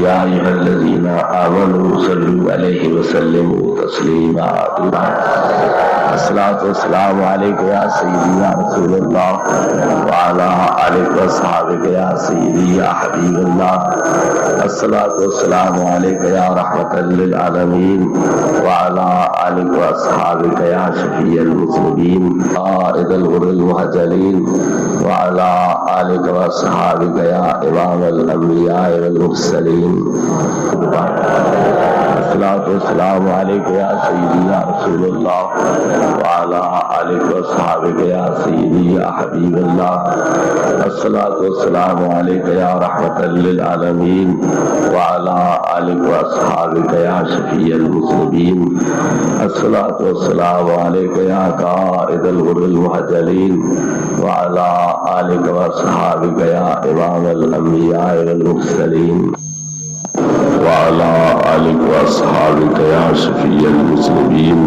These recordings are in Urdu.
یا ایھا الذین آمنوا صلوا علیہ وسلموا تسلیما الصلاۃ والسلام علیک یا سیدی یا رسول اللہ وعلی آلک واصحابک یا سیدی یا حبیب اللہ الصلاۃ والسلام علیک یا رحمۃ للعالمین وعلی آلک واصحابک یا شفیع المذنبین قائد الغر المحجلین وعلی آلک واصحابک یا امام الانبیاء والمرسلین الصلاۃ والسلام علیک یا سیدی یا رسول اللہ وعلی آلک واصحابک یا سیدی یا حبیب اللہ الصلاۃ والسلام علیک یا رحمۃ للعالمین وعلی آلک واصحابک یا شفیع المذنبین الصلاۃ والسلام علیک یا قائد الغر المحجلین وعلی آلک واصحابک یا امام الانبیاء والمرسلین وعلى آلك وأصحابك يا شفيع المذنبين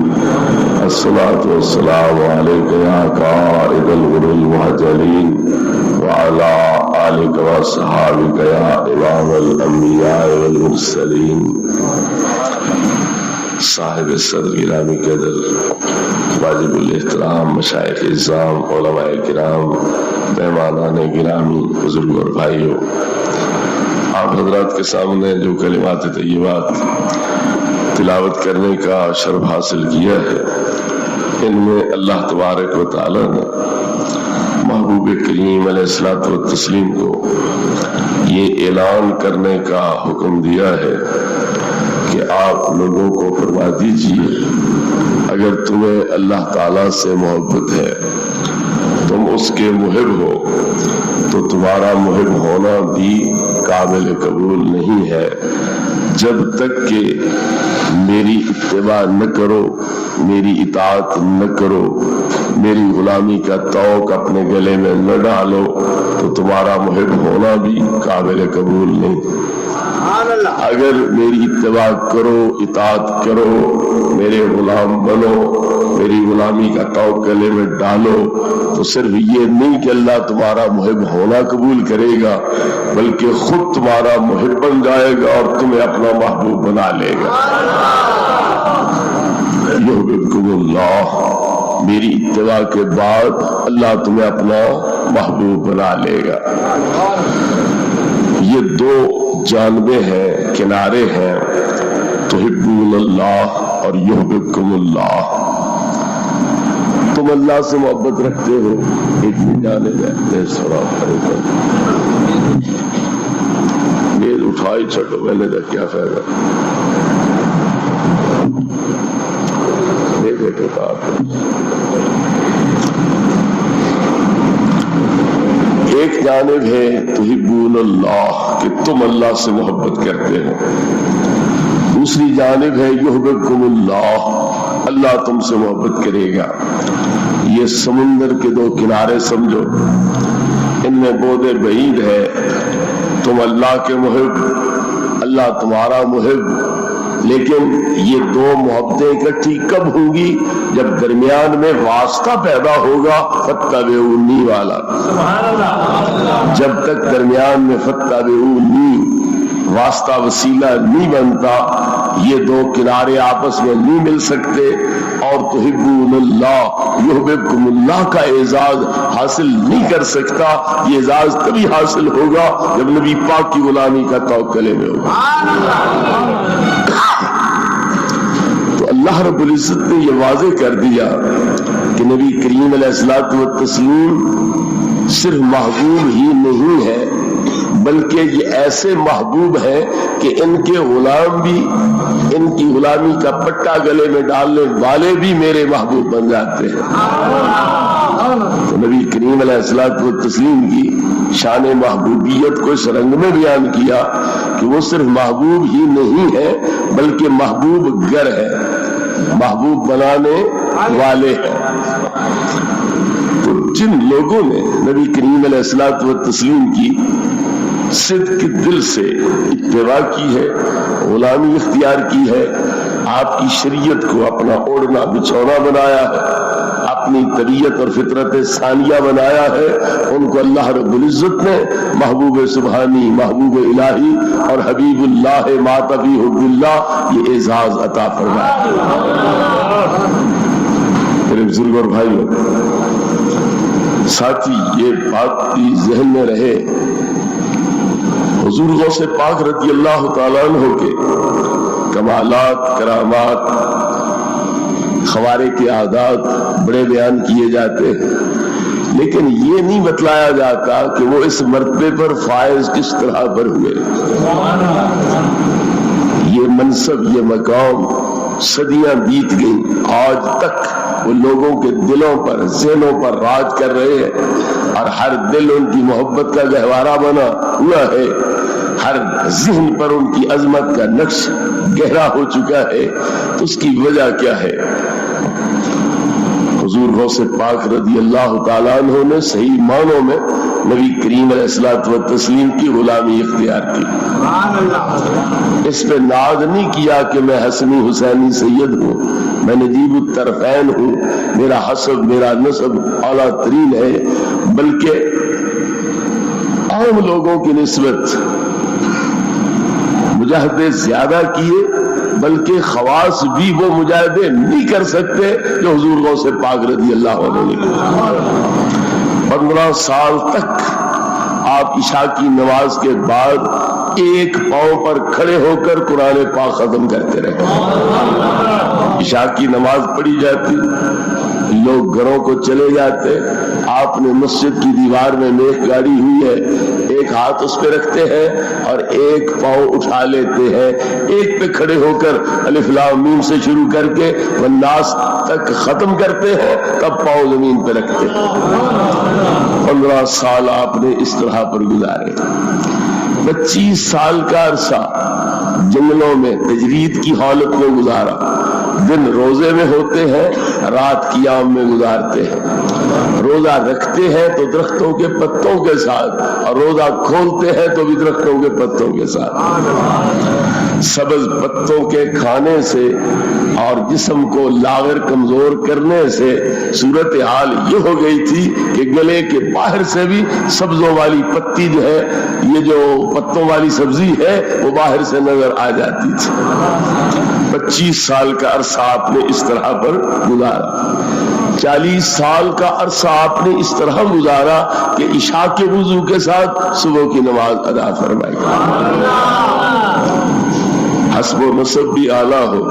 الصلاة والسلام عليك يا قائد الغر المحجلين وعلى آلك وأصحابك يا إمام الأنبياء والمرسلين صاحب صدر گرامی قدر واجب الاحترام مشائخ اعظام علماء کرام مہمانان گرامی بزرگ اور بھائیوں، آپ حضرات کے سامنے جو کلمات طیبات تلاوت کرنے کا شرف حاصل کیا ہے، ان میں اللہ تبارک و تعالی نے محبوب کریم علیہ الصلوۃ والتسلیم کو یہ اعلان کرنے کا حکم دیا ہے کہ آپ لوگوں کو فرما دیجئے اگر تمہیں اللہ تعالی سے محبت ہے، تم اس کے محب ہو، تو تمہارا محب ہونا بھی قابل قبول نہیں ہے جب تک کہ میری اتباع نہ کرو، میری اطاعت نہ کرو، میری غلامی کا طوق اپنے گلے میں نہ ڈالو، تو تمہارا محب ہونا بھی قابل قبول نہیں۔ اگر میری اتباع کرو، اطاعت کرو، میرے غلام بنو، میری غلامی کا طوق گلے میں ڈالو، تو صرف یہ نہیں کہ اللہ تمہارا محب ہونا قبول کرے گا، بلکہ خود تمہارا محب بن جائے گا اور تمہیں اپنا محبوب بنا لے گا۔ یحببکم اللہ، میری اتباع کے بعد اللہ تمہیں اپنا محبوب بنا لے گا۔ یہ دو جانبیں ہیں، کنارے ہیں، تحبون اللہ اور یحببکم اللہ۔ تم اللہ سے محبت رکھتے ہو، ایک بھی جانب ہے میل اٹھائی چھٹو، میں نے کہا کیا فائدہ، دیکھے تو ایک جانب ہے تحبون اللہ کہ تم اللہ سے محبت کرتے ہو، دوسری جانب ہے یحببکم اللہ، اللہ تم سے محبت کرے گا۔ یہ سمندر کے دو کنارے سمجھو، ان میں بعد بعید ہے، تم اللہ کے محب، اللہ تمہارا محب، لیکن یہ دو محبتیں اکٹھی کب ہوں گی؟ جب درمیان میں واسطہ پیدا ہوگا، فاتبعونی والا۔ جب تک درمیان میں فاتبعونی واسطہ وسیلہ نہیں بنتا، یہ دو کنارے آپس میں نہیں مل سکتے، اور تحبون اللہ یحببکم اللہ کا اعزاز حاصل نہیں کر سکتا۔ یہ اعزاز تبھی حاصل ہوگا جب نبی پاک کی غلامی کا توق گلے میں ہوگا۔ تو اللہ رب العزت نے یہ واضح کر دیا کہ نبی کریم علیہ الصلوۃ والتسلیم صرف محبوب ہی نہیں ہے، بلکہ یہ ایسے محبوب ہیں کہ ان کے غلام بھی، ان کی غلامی کا پٹا گلے میں ڈالنے والے بھی میرے محبوب بن جاتے ہیں۔ تو نبی کریم علیہ الصلوۃ والتسلیم کی شان محبوبیت کو اس رنگ میں بیان کیا کہ وہ صرف محبوب ہی نہیں ہے بلکہ محبوب گر ہے، محبوب بنانے والے ہیں۔ تو جن لوگوں نے نبی کریم علیہ الصلوۃ والتسلیم کی صدق دل سے اتباع کی ہے، غلامی اختیار کی ہے، آپ کی شریعت کو اپنا اوڑھنا بچھونا بنایا ہے، اپنی طبیعت اور فطرت ثانیہ بنایا ہے، ان کو اللہ رب العزت نے محبوب سبحانی، محبوب الہی اور حبیب اللہ ماتبی حب اللہ یہ اعزاز عطا فرمایا۔ میرے بزرگ اور بھائیوں، ساتھی یہ بات بھی ذہن میں رہے، حضور غوث پاک رضی اللہ تعالیٰ عنہ کے کمالات، کرامات، خوارق عادات بڑے بیان کیے جاتے ہیں، لیکن یہ نہیں بتلایا جاتا کہ وہ اس مرتبے پر فائز کس طرح پر ہوئے۔ یہ منصب، یہ مقام صدیاں بیت گئیں، آج تک وہ لوگوں کے دلوں پر، ذہنوں پر راج کر رہے ہیں، اور ہر دل ان کی محبت کا گہوارہ بنا ہوا ہے، ہر ذہن پر ان کی عظمت کا نقش گہرا ہو چکا ہے۔ تو اس کی وجہ کیا ہے؟ حضور غوث پاک رضی اللہ تعالیٰ عنہ نے صحیح معنوں میں نبی کریم علیہ الصلوۃ والتسلیم کی غلامی اختیار کی۔ اس پہ ناز نہیں کیا کہ میں حسنی حسینی سید ہوں، میں نجیب الطرفین ہوں، میرا حسب، میرا نسب اعلیٰ ترین ہے، بلکہ عام لوگوں کی نسبت مجاہدے زیادہ کیے، بلکہ خواص بھی وہ مجاہدے نہیں کر سکتے جو حضور غوث پاک رضی اللہ عنہ نے کیے۔ 15 سال تک آپ عشاء کی نماز کے بعد ایک پاؤں پر کھڑے ہو کر قرآن پاک ختم کرتے رہے۔ عشاء کی نماز پڑھی جاتی، لوگ گھروں کو چلے جاتے، آپ نے مسجد کی دیوار میں میخ گاڑی ہوئی ہے، ایک ہاتھ اس پہ رکھتے ہیں اور ایک پاؤں اٹھا لیتے ہیں، ایک پہ کھڑے ہو کر الف لام میم سے شروع کر کے والناس تک ختم کرتے ہیں، تب پاؤں زمین پہ رکھتے ہیں۔ 15 سال آپ نے اس طرح پر گزارے۔ 25 سال کا عرصہ جنگلوں میں تجرید کی حالت میں گزارا، دن روزے میں ہوتے ہیں، رات قیام میں گزارتے ہیں۔ روزہ رکھتے ہیں تو درختوں کے پتوں کے ساتھ، اور روزہ کھولتے ہیں تو بھی درختوں کے پتوں کے ساتھ۔ سبز پتوں کے کھانے سے اور جسم کو لاغر کمزور کرنے سے صورتحال یہ ہو گئی تھی کہ گلے کے باہر سے بھی سبزوں والی پتی جو ہے، یہ جو پتوں والی سبزی ہے، وہ باہر سے نظر آ جاتی تھی۔ 25 سال کا عرصہ آپ نے اس طرح پر گزارا۔ 40 سال کا عرصہ آپ نے اس طرح گزارا کہ عشاء کے وضو کے ساتھ صبح کی نماز ادا فرمائی۔ حسب و نسب بھی اعلیٰ ہو،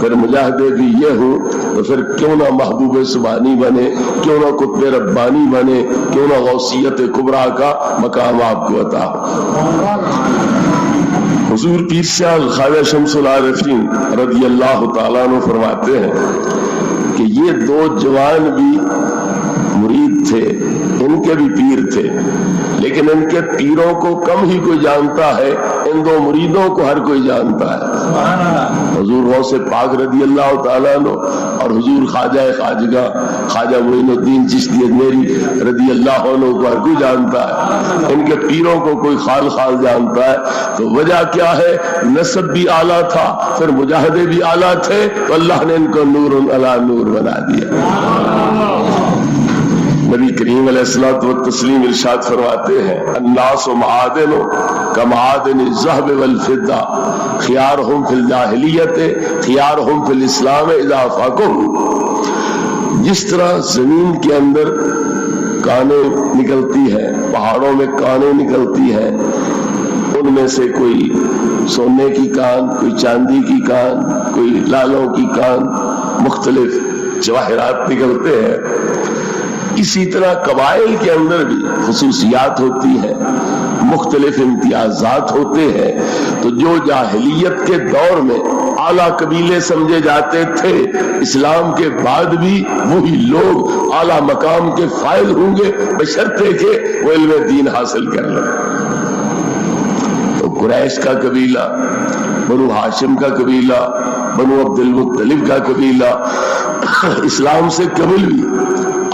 پھر مجاہدے بھی یہ ہو، تو پھر کیوں نہ محبوب سبحانی بنے، کیوں نہ قطب ربانی بنے، کیوں نہ غوثیت کبریٰ کا مقام آپ کو عطا ہو۔ حضور پیر سیال خواجہ شمس العارفین رضی اللہ تعالیٰ عنہ فرماتے ہیں کہ یہ 2 جوان بھی مرید تھے، ان کے بھی پیر تھے، لیکن ان کے پیروں کو کم ہی کوئی جانتا ہے، ان 2 مریدوں کو ہر کوئی جانتا ہے۔ حضور غوث پاک رضی اللہ تعالیٰ عنہ اور حضور خواجہ خواجگاہ خواجہ معین الدین چشتی اجمیری رضی اللہ عنہ کو ہر کوئی جانتا ہے، ان کے پیروں کو کوئی خال خال جانتا ہے۔ تو وجہ کیا ہے؟ نسب بھی اعلیٰ تھا، پھر مجاہدے بھی اعلیٰ تھے، تو اللہ نے ان کو نور علی نور بنا دیا۔ نبی کریم علیہ الصلوۃ والتسلیم ارشاد فرماتے ہیں، الناس معادن کمعادن الذهب والفضہ خیارہم فی الجاہلیت خیارہم فی الاسلام اذا فقہوا۔ جس طرح زمین کے اندر کانیں نکلتی ہیں، پہاڑوں میں کانیں نکلتی ہیں، ان میں سے کوئی سونے کی کان، کوئی چاندی کی کان، کوئی لالوں کی کان، مختلف جواہرات نکلتے ہیں، اسی طرح قبائل کے اندر بھی خصوصیات ہوتی ہیں، مختلف امتیازات ہوتے ہیں۔ تو جو جاہلیت کے دور میں اعلیٰ قبیلے سمجھے جاتے تھے، اسلام کے بعد بھی وہی لوگ اعلیٰ مقام کے فائز ہوں گے، بشرطے کہ وہ علم دین حاصل کر لیں۔ تو قریش کا قبیلہ، بنو ہاشم کا قبیلہ، بنو عبد المطلب کا قبیلہ اسلام سے قبل بھی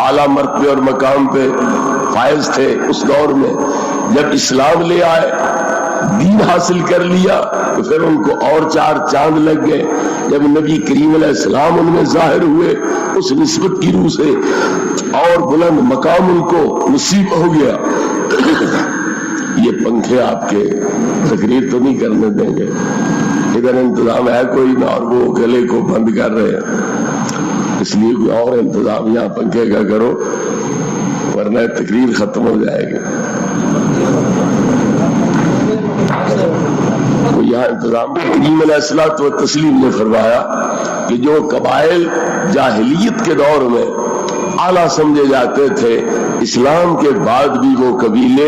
اعلیٰ مرتبے اور مقام پہ فائز تھے۔ اس دور میں جب اسلام لے آئے دین حاصل کر لیا تو پھر ان کو اور 4 چاند لگ گئے. جب نبی کریم علیہ السلام ان میں ظاہر ہوئے اس نسبت کی روح سے اور بلند مقام ان کو نصیب ہو گیا. یہ پنکھے آپ کے تقریر تو نہیں کرنے دیں گے, ادھر انتظام ہے کوئی نہ, اور وہ گلے کو بند کر رہے ہیں, اس لیے کوئی اور انتظام یہاں پنکھے کا کرو ورنہ تقریر ختم ہو جائے گی. تو یہاں انتظام کریم علیہ الصلوۃ والتسلیم نے فرمایا کہ جو قبائل جاہلیت کے دور میں اعلیٰ سمجھے جاتے تھے, اسلام کے بعد بھی وہ قبیلے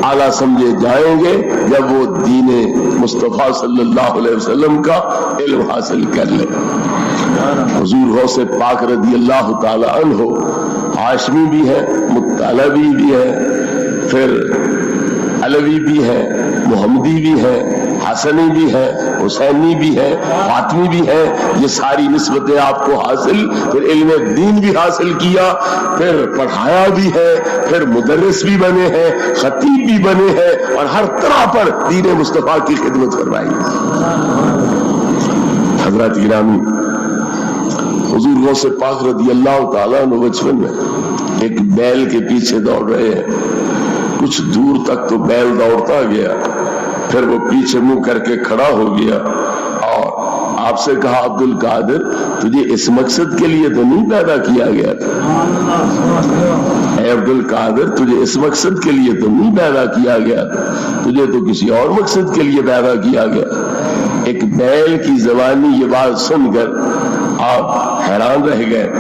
اعلیٰ سمجھے جائیں گے جب وہ دین مصطفیٰ صلی اللہ علیہ وسلم کا علم حاصل کر لیں. حضور غوث پاک رضی اللہ تعالی عنہ ہاشمی بھی ہے, مطلبی بھی ہے, پھر علوی بھی ہے, محمدی بھی ہے, حسنی بھی ہے, حسینی بھی ہے, فاطمی بھی ہے. یہ ساری نسبتیں آپ کو حاصل, پھر علم دین بھی حاصل کیا, پھر پڑھایا بھی ہے, پھر مدرس بھی بنے ہیں, خطیب بھی بنے ہیں, اور ہر طرح پر دین مصطفیٰ کی خدمت فرمائی. حضرات گرامی, حضور غوث پاک رضی اللہ تعالیٰ عنہ بچپن میں ایک بیل کے پیچھے دوڑ رہے ہیں. کچھ دور تک تو بیل دوڑتا گیا, پھر وہ پیچھے منہ کر کے کھڑا ہو گیا اور آپ سے کہا, عبد القادر تجھے اس مقصد کے لیے تو نہیں پیدا کیا گیا تھا, اے عبد القادر تجھے اس مقصد کے لیے تو نہیں پیدا کیا گیا تھا, تجھے تو کسی اور مقصد کے لیے پیدا کیا گیا. ایک بیل کی زبانی یہ بات سن کر آپ حیران رہ گئے,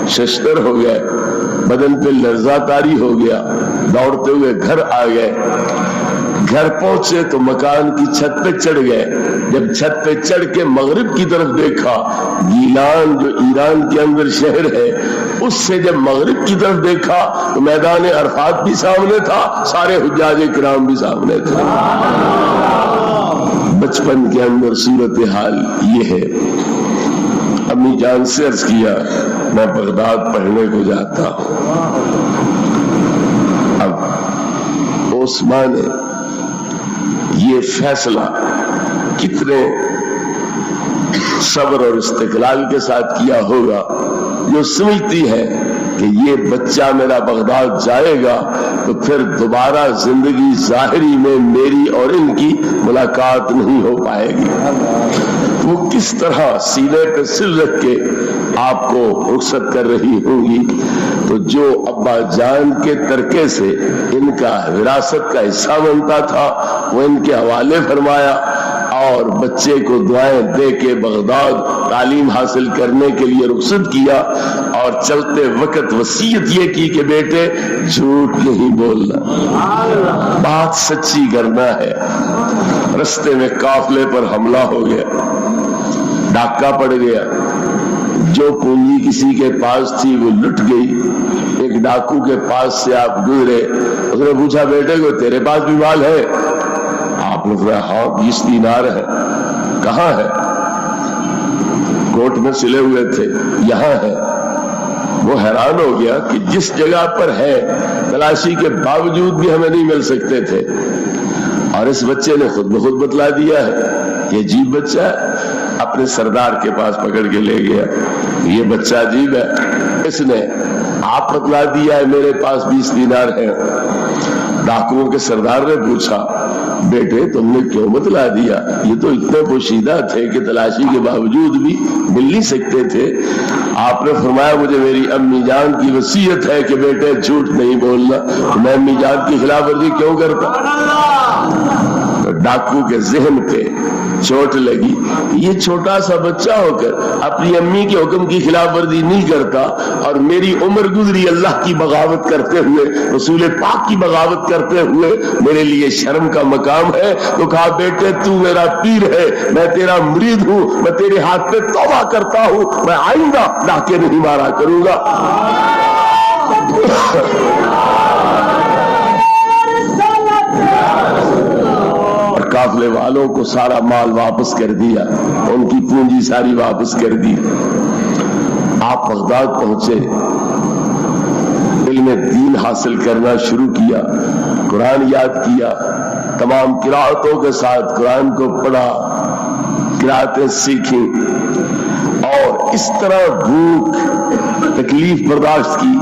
ششدر ہو گئے, بدن پہ لرزہ طاری ہو گیا, دوڑتے ہوئے گھر آ گئے. گھر پہنچے تو مکان کی چھت پہ چڑھ گئے. جب چھت پہ چڑھ کے مغرب کی طرف دیکھا, گیلان جو ایران کے اندر شہر ہے, اس سے جب مغرب کی طرف دیکھا تو میدان عرفات بھی سامنے تھا, سارے حجاج کرام بھی سامنے تھے. بچپن کے اندر صورتحال یہ ہے. امی جان سے عرض کیا میں بغداد پڑھنے کو جاتا ہوں. اب عثمان نے یہ فیصلہ کتنے صبر اور استقلال کے ساتھ کیا ہوگا, جو سمجھتی ہے کہ یہ بچہ میرا بغداد جائے گا تو پھر دوبارہ زندگی ظاہری میں میری اور ان کی ملاقات نہیں ہو پائے گی. وہ کس طرح سینے پہ سر رکھ کے آپ کو رخصت کر رہی ہوں گی. تو جو ابا جان کے ترکے سے ان کا وراثت کا حصہ بنتا تھا وہ ان کے حوالے فرمایا, اور بچے کو دعائیں دے کے بغداد تعلیم حاصل کرنے کے لیے رخصت کیا, اور چلتے وقت وصیت یہ کی کہ بیٹے جھوٹ نہیں بولنا, بات سچی کرنا ہے. رستے میں قافلے پر حملہ ہو گیا, ڈاکہ پڑ گیا, جو پونجی کسی کے پاس تھی وہ لٹ گئی. ایک ڈاکو کے پاس سے آپ گزرے, اس نے پوچھا بیٹے کو تیرے پاس بھی مال ہے؟ آپ نے کہا ہاں 20 دینار ہے. کہاں ہے؟ کوٹ میں سلے ہوئے تھے, یہاں ہے. وہ حیران ہو گیا کہ جس جگہ پر ہے تلاشی کے باوجود بھی ہمیں نہیں مل سکتے تھے, اور اس بچے نے خود بخود بتلا دیا ہے. یہ عجیب بچہ ہے. اپنے سردار کے پاس پکڑ کے لے گیا, یہ بچہ عجیب ہے, اس نے آپ بتلا دیا ہے میرے پاس 20 دینار ہے. ڈاکوؤں کے سردار نے پوچھا بیٹے تم نے کیوں بتلا دیا؟ یہ تو اتنے پوشیدہ تھے کہ تلاشی کے باوجود بھی مل نہیں سکتے تھے. آپ نے فرمایا مجھے میری امی جان کی وصیت ہے کہ بیٹے جھوٹ نہیں بولنا. میں امی جان کی خلاف ورزی کیوں کرتا؟ ڈاکو کے ذہن پہ چوٹ لگی. یہ چھوٹا سا بچہ ہو کر اپنی امی کے حکم کی خلاف ورزی نہیں کرتا, اور میری عمر گزری اللہ کی بغاوت کرتے ہوئے, رسول پاک کی بغاوت کرتے ہوئے, میرے لیے شرم کا مقام ہے. تو کہا بیٹے تو میرا پیر ہے, میں تیرا مرید ہوں, میں تیرے ہاتھ پہ توبہ کرتا ہوں, میں آئندہ ڈاکے نہیں مارا کروں گا. قافلے والوں کو سارا مال واپس کر دیا, ان کی پونجی ساری واپس کر دی. آپ بغداد پہنچے, علم دین حاصل کرنا شروع کیا, قرآن یاد کیا, تمام قرأتوں کے ساتھ قرآن کو پڑھا، قرأتیں سیکھیں، اور اس طرح بھوک تکلیف برداشت کی.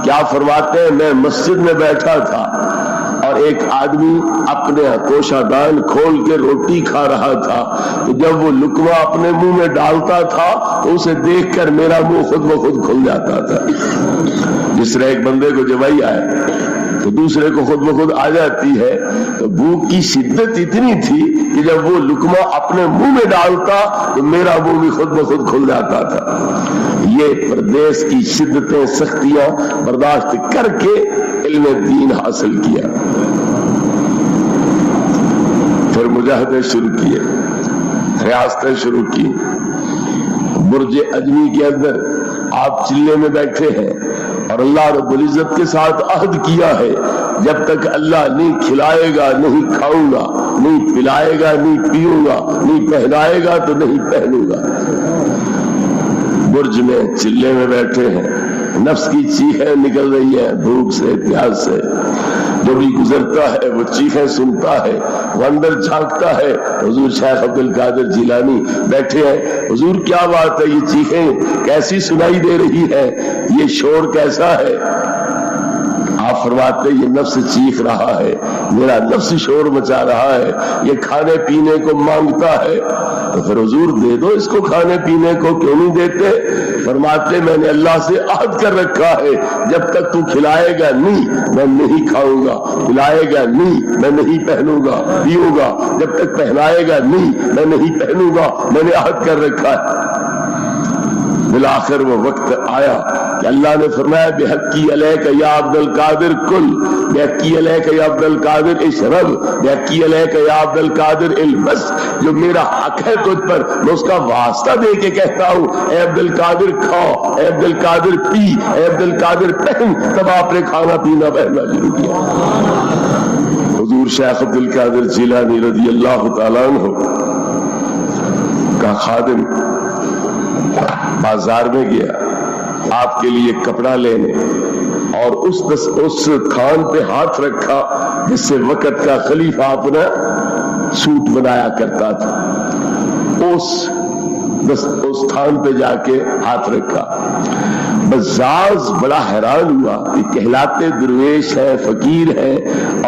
کیا فرماتے ہیں، میں مسجد میں بیٹھا تھا اور ایک آدمی اپنے کوشہ دان کھول کے روٹی کھا رہا تھا، تو جب وہ لقمہ اپنے منہ میں ڈالتا تھا تو اسے دیکھ کر میرا منہ خود بخود کھل جاتا تھا. جس طرح ایک بندے کو جوائی آئے تو دوسرے کو خود بخود آ جاتی ہے، تو بھوک کی شدت اتنی تھی کہ جب وہ لقمہ اپنے منہ میں ڈالتا تو میرا منہ بھی خود بخود کھل جاتا تھا. یہ پردیس کی شدتیں سختیاں برداشت کر کے علم دین حاصل کیا. پھر مجاہدے شروع کیے، ریاستیں شروع کی. برج اجمی کے اندر آپ چلے میں بیٹھے ہیں اور اللہ رب العزت کے ساتھ عہد کیا ہے، جب تک اللہ نہیں کھلائے گا نہیں کھاؤں گا، نہیں پلائے گا نہیں پیوں گا، نہیں پہنائے گا تو نہیں پہنوں گا. برج میں چلے میں بیٹھے ہیں، نفس کی چیخیں نکل رہی ہیں، بھوک سے پیاس سے. جو بھی گزرتا ہے وہ چیخیں سنتا ہے، وہ اندر جھانکتا ہے. حضور شیخ عبد القادر جیلانی بیٹھے ہیں، حضور کیا بات ہے، یہ چیخیں کیسی سنائی دے رہی ہے، یہ شور کیسا ہے؟ آپ فرماتے یہ نفس چیخ رہا ہے، میرا نفس شور مچا رہا ہے، یہ کھانے پینے کو مانگتا ہے. تو پھر حضور دے دو اس کو کھانے پینے کو، کیوں نہیں دیتے؟ فرماتے میں نے اللہ سے عہد کر رکھا ہے، جب تک تو کھلائے گا نہیں میں نہیں کھاؤں گا، پلائے گا نہیں میں نہیں پہنوں گا، پیوں گا، جب تک پہنائے گا نہیں میں نہیں پہنوں گا، میں نے عہد کر رکھا ہے. بالآخر وہ وقت آیا کہ اللہ نے فرمایا بحقی علیک یا عبد القادر کل، بحقی علیک یا عبد القادر اشرب، بحقی علیک یا عبد القادر البس. جو میرا حق ہے تجھ پر میں اس کا واسطہ دے کے کہتا ہوں، اے عبد القادر کھا، اے عبد القادر پی، اے عبد القادر پہن. تب آپ نے کھانا پینا پہننا شروع کیا. حضور شیخ عبد القادر جیلانی رضی اللہ تعالیٰ عنہ کا خادم بازار میں گیا آپ کے لیے کپڑا لینے، اور اس تھان پہ ہاتھ رکھا جس سے وقت کا خلیفہ اپنا سوٹ بنایا کرتا تھا. اس تھان پہ جا کے ہاتھ رکھا. بزاز بڑا حیران ہوا کہ کہلاتے درویش ہیں، فقیر ہیں،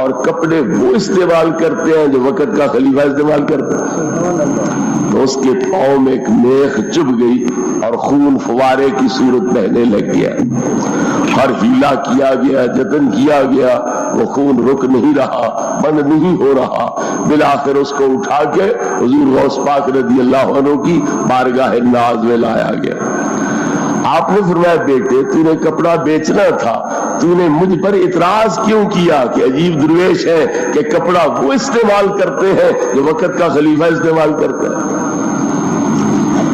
اور کپڑے وہ استعمال کرتے ہیں جو وقت کا خلیفہ استعمال کرتا ہے. تو اس کے پاؤں میں ایک میخ چبھ گئی اور خون فوارے کی صورت بہنے لگ گیا. ہر ہیلا کیا گیا، جتن کیا گیا، وہ خون رک نہیں رہا، بند نہیں ہو رہا. بالآخر اس کو اٹھا کے حضور غوث پاک رضی اللہ عنہ کی بارگاہ ناز میں لایا گیا. آپ نے فرمایا بیٹے تو نے کپڑا بیچنا تھا، تو نے مجھ پر اعتراض کیوں کیا کہ عجیب درویش ہے کہ کپڑا وہ استعمال کرتے ہیں جو وقت کا خلیفہ استعمال کرتا ہے؟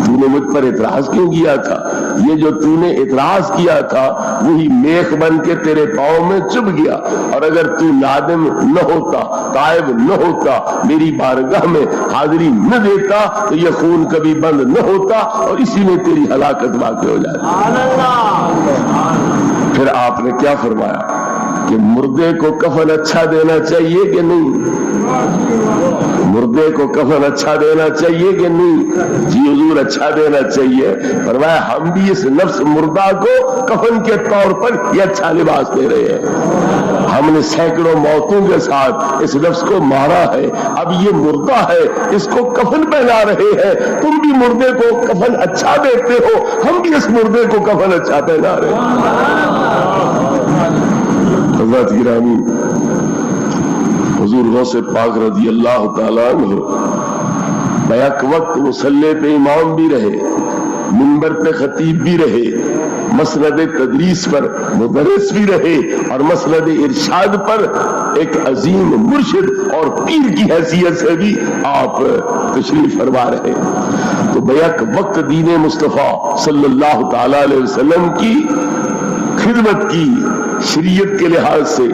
تو نے مجھ پر اعتراض کیوں کیا تھا؟ یہ جو تو نے اعتراض کیا تھا وہی میخ بن کے تیرے پاؤں میں چبھ گیا، اور اگر تو نادم نہ ہوتا، تائب نہ ہوتا، میری بارگاہ میں حاضری نہ دیتا تو یہ خون کبھی بند نہ ہوتا اور اسی میں تیری ہلاکت واقع ہو جاتی. پھر آپ نے کیا فرمایا کہ مردے کو کفن اچھا دینا چاہیے کہ نہیں؟ مردے کو کفن اچھا دینا چاہیے کہ نہیں؟ جی حضور اچھا دینا چاہیے. فرمایا ہم بھی اس نفس مردہ کو کفن کے طور پر یہ اچھا لباس دے رہے ہیں. ہم نے سینکڑوں موتوں کے ساتھ اس نفس کو مارا ہے، اب یہ مردہ ہے اس کو کفن پہنا رہے ہیں. تم بھی مردے کو کفن اچھا دیتے ہو، ہم بھی اس مردے کو کفن اچھا پہنا رہے ہیں. حضرت گرامی، حضور غوث پاک رضی اللہ تعالیٰ عنہ بیک وقت مصلی پہ امام بھی رہے، منبر پہ خطیب بھی رہے، مسند تدریس پر مدرس بھی رہے، اور مسند ارشاد پر ایک عظیم مرشد اور پیر کی حیثیت سے بھی آپ تشریف فرما رہے. تو بیک وقت دین مصطفیٰ صلی اللہ تعالی علیہ وسلم کی خدمت کی، شریعت کے لحاظ سے،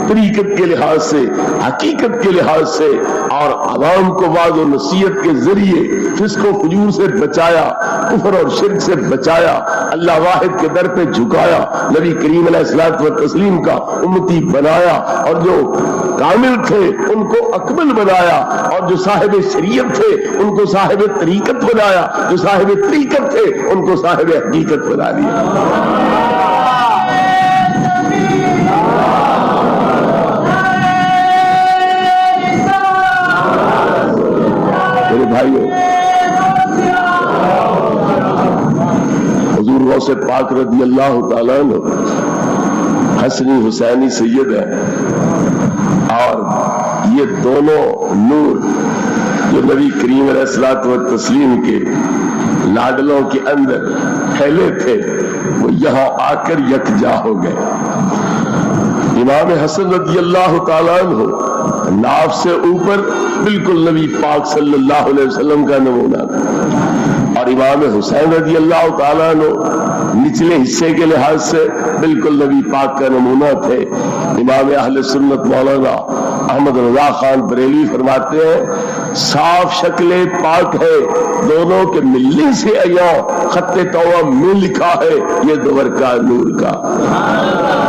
طریقت کے لحاظ سے، حقیقت کے لحاظ سے، اور عوام کو وعظ و نصیحت کے ذریعے فسق و فجور سے بچایا، کفر اور شرک سے بچایا، اللہ واحد کے در پہ جھکایا، نبی کریم علیہ الصلوۃ والتسلیم کا امتی بنایا، اور جو کامل تھے ان کو اکمل بنایا، اور جو صاحب شریعت تھے ان کو صاحب طریقت بنایا، جو صاحب طریقت تھے ان کو صاحب حقیقت بنا دیا۔ میرے بھائیوں، حضور غوث پاک رضی اللہ تعالیٰ عنہ حسنی حسینی سید ہے، اور یہ دونوں نور جو نبی کریم علیہ الصلوۃ والتسلیم کے لاڈلوں کے اندر پھیلے تھے وہ یہاں آ کر یکجا ہو گئے۔ امام حسن رضی اللہ تعالیٰ عنہ ناف سے اوپر بالکل نبی پاک صلی اللہ علیہ وسلم کا نمونہ تھا، اور امام حسین رضی اللہ تعالیٰ عنہ نچلے حصے کے لحاظ سے بالکل نبی پاک کا نمونہ تھے۔ امام اہل سنت مولانا احمد رضا خان بریلوی فرماتے ہیں صاف شکل پاک ہے، دونوں کے ملنے سے عیاں خط توام میں لکھا ہے یہ دور کا نور کا،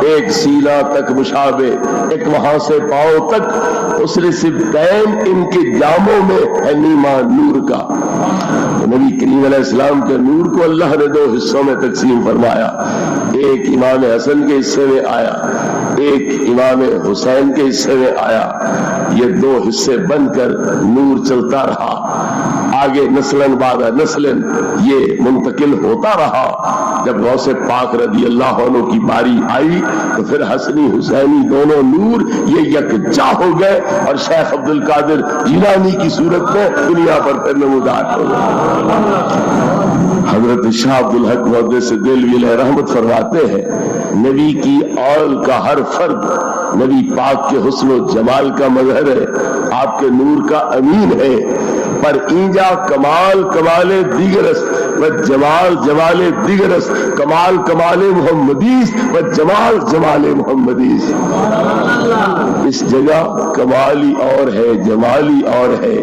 ایک سینہ تک مشابہ ایک وہاں سے پاؤں تک اسر سبتین ان کے جاموں میں ہے نیما نور کا۔ نبی کریم علیہ السلام کے نور کو اللہ نے دو حصوں میں تقسیم فرمایا، ایک امام حسن کے حصے میں آیا، ایک امام حسین کے حصے میں آیا، یہ دو حصے بن کر نور چلتا رہا، آگے نسلن بعد نسلن یہ منتقل ہوتا رہا۔ جب غوث پاک رضی اللہ عنہ کی باری آئی تو پھر حسنی حسینی دونوں نور یہ یکجا ہو گئے، اور شیخ عبد القادر جیلانی کی صورت میں دنیا پر پھر نمودار ہو گئے۔ حضرت شاہ عبد الحق محدث دہلوی علیہ رحمت فرماتے ہیں نبی کی اول کا ہر فرد نبی پاک کے حسن و جمال کا مظہر ہے، آپ کے نور کا امین ہے، پر اینجا کمال کمال دیگرست و جمال جمال دیگرست، کمال کمال محمدیس و جمال جمال محمدیس۔ اس جگہ کمالی اور ہے جمالی اور ہے،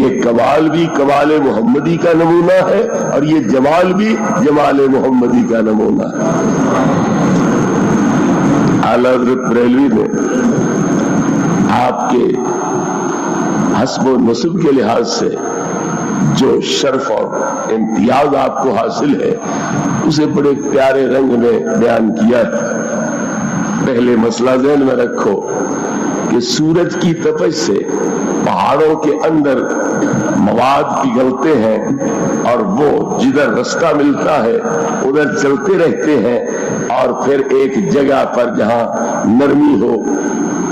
یہ کمال بھی کمال محمدی کا نمونہ ہے اور یہ جمال بھی جمال محمدی کا نمونہ ہے۔ اعلیٰ حضرت بریلوی نے آپ کے حسب و نسب کے لحاظ سے جو شرف اور امتیاز آپ کو حاصل ہے اسے بڑے پیارے رنگ میں بیان کیا ہے۔ پہلے مسئلہ ذہن میں رکھو کہ سورج کی تپش سے پہاڑوں کے اندر مواد پگھلتے ہیں اور وہ جدھر رستہ ملتا ہے ادھر چلتے رہتے ہیں، اور پھر ایک جگہ پر جہاں نرمی ہو،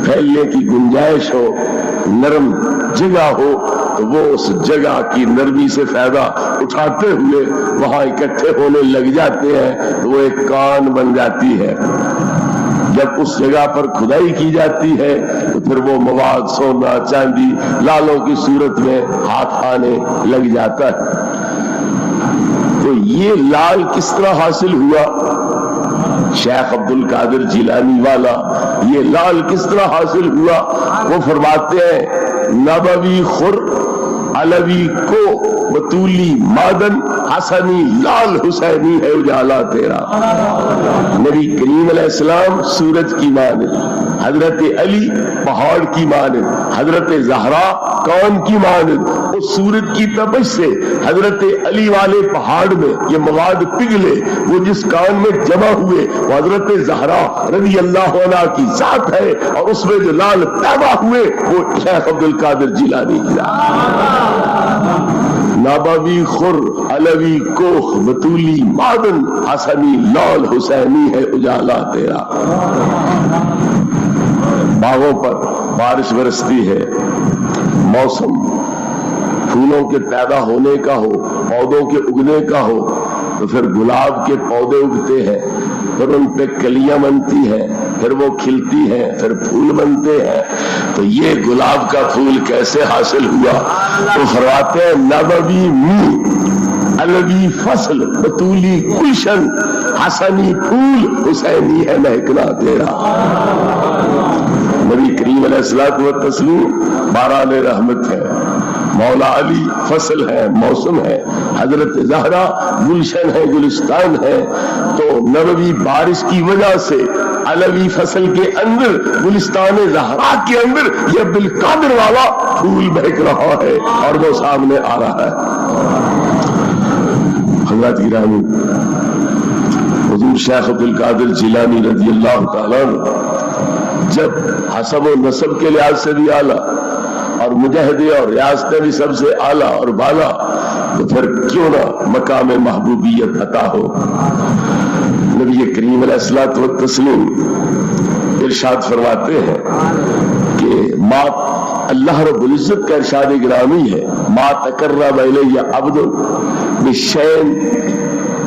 پھیلنے کی گنجائش ہو، نرم جگہ ہو تو وہ اس جگہ کی نرمی سے فائدہ اٹھاتے ہوئے وہاں اکٹھے ہونے لگ جاتے ہیں تو وہ ایک کان بن جاتی ہے۔ جب اس جگہ پر کھدائی کی جاتی ہے تو پھر وہ مواد سونا چاندی لالوں کی صورت میں ہاتھ آنے لگ جاتا ہے۔ تو یہ لال کس طرح حاصل ہوا؟ شیخ عبد القادر جیلانی والا یہ لال کس طرح حاصل ہوا؟ وہ فرماتے ہیں نبوی خر علوی کو بطولی مادن حسنی لال حسینی ہے اجالا تیرا۔ نبی کریم علیہ السلام سورج کی مانند، حضرت علی پہاڑ کی مانند، حضرت زہرا کون کی مانند، اس سورج کی تپش سے حضرت علی والے پہاڑ میں یہ مواد پگھلے، وہ جس کان میں جمع ہوئے وہ حضرت زہرا رضی اللہ عنہ کی ذات ہے، اور اس میں جو لال پیدا ہوئے وہ شیخ عبد القادر جیلانی کی نبوی خر علوی کوخ بطولی مادن حسنی لال حسینی ہے اجالا تیرا۔ باغوں پر بارش برستی ہے، موسم پھولوں کے پیدا ہونے کا ہو، پودوں کے اگنے کا ہو تو پھر گلاب کے پودے اگتے ہیں، پھر ان پہ کلیاں بنتی ہیں، پھر وہ کھلتی ہیں، پھر پھول بنتے ہیں۔ تو یہ گلاب کا پھول کیسے حاصل ہوا؟ تو فرماتے ہیں نبوی می الوی فصل بطولی گلشن حسنی پھول حسینی ہے مہکنا تیرا. نبی کریم علیہ الصلوۃ والتسلیم باران رحمت ہے، مولا علی فصل ہے، موسم ہے، حضرت زہرا گلشن ہے، گلستان ہے. تو نبوی بارش کی وجہ سے علوی فصل کے اندر گلستان زہرا کے اندر یہ عبدالقادر والا پھول بہک رہا ہے اور وہ سامنے آ رہا ہے. حضرت گرامی، حضور شیخ عبدالقادر جیلانی رضی اللہ تعالیٰ جب حسب و نسب کے لحاظ سے بھی اعلیٰ اور مجاہدے اور ریاستیں بھی سب سے اعلیٰ اور بالا، تو پھر کیوں نہ مقام محبوبیت عطا ہو. نبی کریم علیہ الصلوۃ والتسلیم ارشاد فرماتے ہیں کہ ما اللہ رب العزت کا ارشاد گرامی ہے، ما تقرب الی عبد بشیء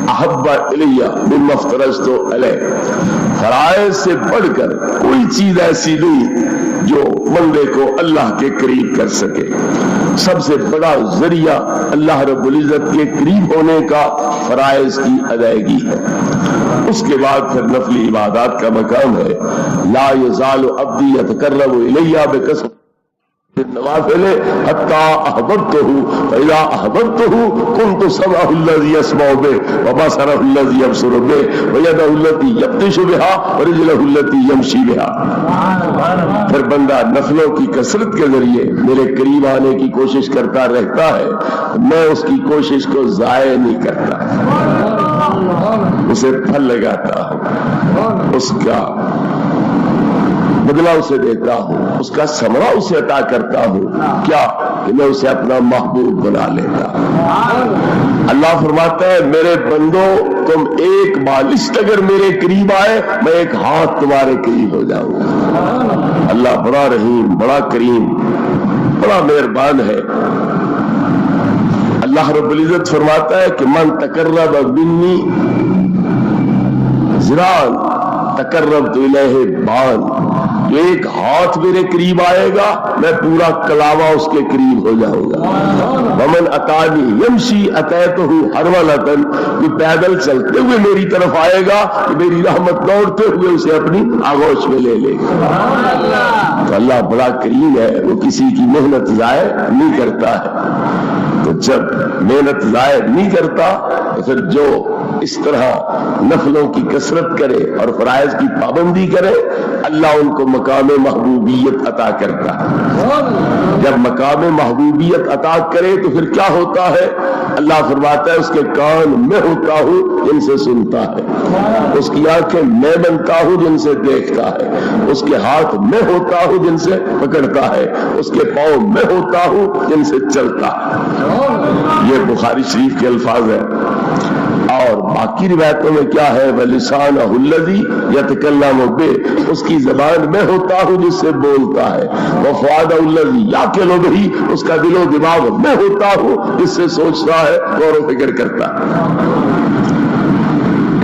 احب الی مما افترضت علیہ. فرائض سے بڑھ کر کوئی چیز ایسی نہیں جو بندے کو اللہ کے قریب کر سکے. سب سے بڑا ذریعہ اللہ رب العزت کے قریب ہونے کا فرائض کی ادائیگی ہے. اس کے بعد پھر نفلی عبادات کا مقام ہے. لا یزال عبدی یتقرب الی بکثرۃ النوافل حتی احببتہ فاذا احببتہ كنت سمعہ الذی یسمع بہ وبصرہ الذی یبصر بہ ویدہ التی یبطش بہا ورجلہ التی یمشی بہا. پھر بندہ نفلوں کی کثرت کے ذریعے میرے قریب آنے کی کوشش کرتا رہتا ہے. میں اس کی کوشش کو ضائع نہیں کرتا، اسے پھل لگاتا ہوں، اس کا بدلہ اسے دیتا ہوں، اس کا ثمرہ اسے عطا کرتا ہوں. کیا کہ میں اسے اپنا محبوب بنا لیتا ہوں. اللہ فرماتا ہے میرے بندو تم ایک بالشت اگر میرے قریب آئے میں ایک ہاتھ تمہارے قریب ہو جاؤں گا. اللہ بڑا رحیم، بڑا کریم، بڑا مہربان ہے. اللہ رب العزت فرماتا ہے کہ من تقرب منی ذراعً تقربت الیہ باعًا. ایک ہاتھ میرے قریب آئے گا میں پورا کلاوہ اس کے قریب ہو جاؤں گا. ومن اتانی یمشی اتیتہ ہرولۃ. جو پیدل چلتے ہوئے میری طرف آئے گا کہ میری رحمت دوڑتے ہوئے اسے اپنی آغوش میں لے لے گا. تو اللہ بڑا کریم ہے، وہ کسی کی محنت ضائع نہیں کرتا ہے. تو جب محنت ضائع نہیں کرتا تو پھر جو اس طرح نفلوں کی کثرت کرے اور فرائض کی پابندی کرے اللہ ان کو مقام محبوبیت عطا کرتا ہے. جب مقام محبوبیت عطا کرے تو پھر کیا ہوتا ہے؟ اللہ فرماتا ہے اس کے کان میں ہوتا ہوں جن سے سنتا ہے، اس کی آنکھیں میں بنتا ہوں جن سے دیکھتا ہے، اس کے ہاتھ میں ہوتا ہوں جن سے پکڑتا ہے، اس کے پاؤں میں ہوتا ہوں جن سے چلتا ہے. یہ بخاری شریف کے الفاظ ہیں. اور باقی روایتوں میں کیا ہے؟ وَلِسَانَهُ الَّذِي يَتَكَلَّمُ بِهِ. اس کی زبان میں ہوتا ہوں جس سے بولتا ہے. وَفُؤَادَهُ الَّذِي يَعْقِلُ بِهِ. اس کا دل و دماغ میں ہوتا ہوں جس سے سوچتا ہے، غور و فکر کرتا ہے.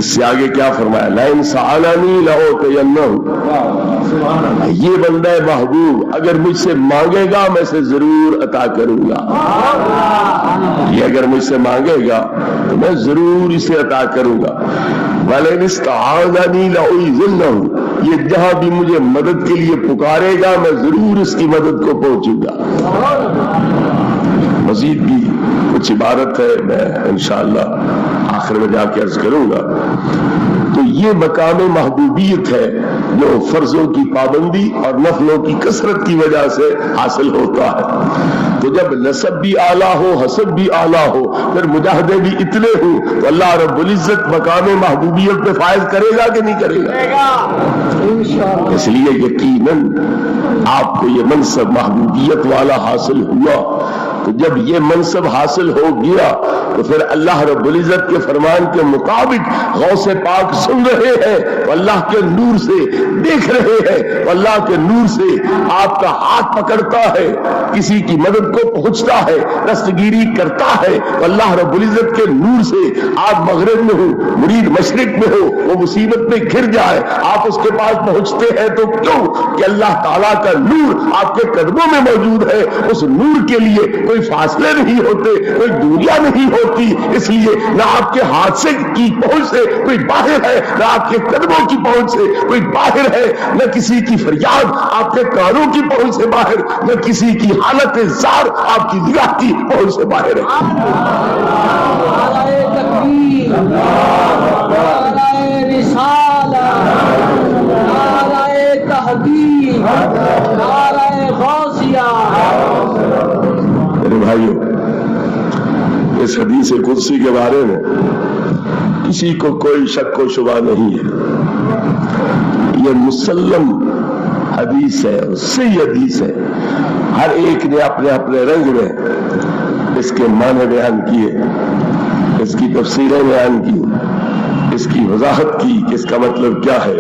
اس سے آگے کیا فرمایا؟ لَئِن سَأَلَنِي لَأُعْطِيَنَّهُ. یہ بندہ محبوب اگر مجھ سے مانگے گا میں اسے ضرور عطا کروں گا. یہ اگر مجھ سے مانگے گا تو میں ضرور اسے عطا کروں گا. وَلَئِنِ اسْتَعَاذَنِي لَأُعِيذَنَّهُ. یہ جہاں بھی مجھے مدد کے لیے پکارے گا میں ضرور اس کی مدد کو پہنچوں گا. مزید بھی کچھ عبارت ہے، میں انشاءاللہ آخر میں جا کے عرض کروں گا. تو یہ مقام محبوبیت ہے جو فرضوں کی پابندی اور نفلوں کی کثرت کی وجہ سے حاصل ہوتا ہے. تو جب نسب بھی اعلیٰ ہو، حسب بھی اعلیٰ ہو، پھر مجاہدے بھی اتنے ہوں تو اللہ رب العزت مقام محبوبیت پہ فائز کرے گا کہ نہیں کرے گا؟ اس لیے یقیناً آپ کو یہ منصب محبوبیت والا حاصل ہوا. تو جب یہ منصب حاصل ہو گیا تو پھر اللہ رب العزت کے فرمان کے مطابق غوث پاک سن رہے ہیں، اللہ کے نور سے دیکھ رہے ہیں، اللہ کے نور سے آپ کا ہاتھ پکڑتا ہے، کسی کی مدد کو پہنچتا ہے، دستگیری کرتا ہے. اللہ رب العزت کے نور سے آپ مغرب میں ہو، مرید مشرق میں ہو، وہ مصیبت میں گر جائے آپ اس کے پاس پہنچتے ہیں تو کیوں کہ اللہ تعالیٰ کا نور آپ کے قدموں میں موجود ہے. اس نور کے لیے کوئی کوئی فاصلے نہیں ہوتے، کوئی دوریاں نہیں ہوتی، اس لیے نہ آپ کے ہاتھ سے کی پہنچ سے کوئی باہر ہے، نہ آپ کے قدموں کی پہنچ سے کوئی باہر ہے، نہ کسی کی فریاد آپ کے کانوں کی پہنچ سے باہر، نہ کسی کی حالت زار آپ کی نگاہ کی پہنچ سے باہر ہے۔ میرے بھائیوں، اس حدیث قدسی کے بارے میں کسی کو کوئی شک و شبہ نہیں ہے، یہ مسلم حدیث ہے، صحیح حدیث ہے۔ ہر ایک نے اپنے اپنے رنگ میں اس کے معنی بیان کیے، اس کی تفسیریں بیان کی، اس کی وضاحت کی کہ اس کا مطلب کیا ہے،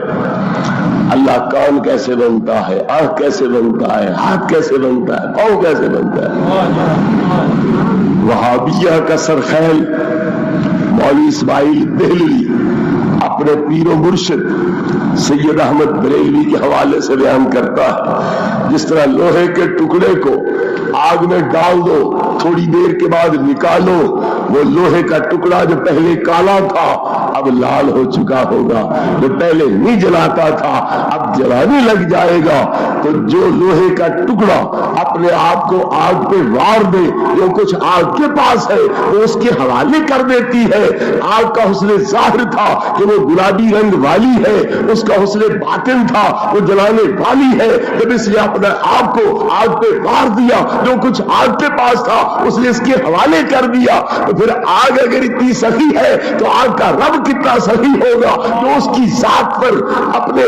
اللہ کان کیسے بنتا ہے، آنکھ کیسے بنتا ہے، ہاتھ کیسے بنتا ہے، پاؤں کیسے بنتا ہے۔ وہابیہ کا سرخیل مولوی اسماعیل دہلوی اپنے پیر و مرشد سید احمد بریلوی کے حوالے سے بیان کرتا ہے، جس طرح لوہے کے ٹکڑے کو آگ میں ڈال دو، تھوڑی دیر کے بعد نکالو، وہ لوہے کا ٹکڑا جو پہلے کالا تھا اب لال ہو چکا ہوگا، جو پہلے نہیں جلاتا تھا اب جلانے لگ جائے گا۔ تو جو لوہے کا ٹکڑا اپنے آپ کو آگ پہ وار دے، جو کچھ آگ کے پاس ہے وہ اس کے حوالے کر دیتی ہے۔ آگ کا حسن ظاہر تھا کہ وہ گلابی رنگ والی ہے، اس کا حسن باطن تھا وہ جلانے والی ہے۔ جب اس نے اپنے آپ کو آگ پہ وار دیا، جو کچھ آگ کے پاس تھا اس نے اس کے حوالے کر دیا، تو پھر آگ اگر اتنی سخی ہے تو آگ کا رب کتنا سخی ہوگا، جو اس کی ذات پر اپنے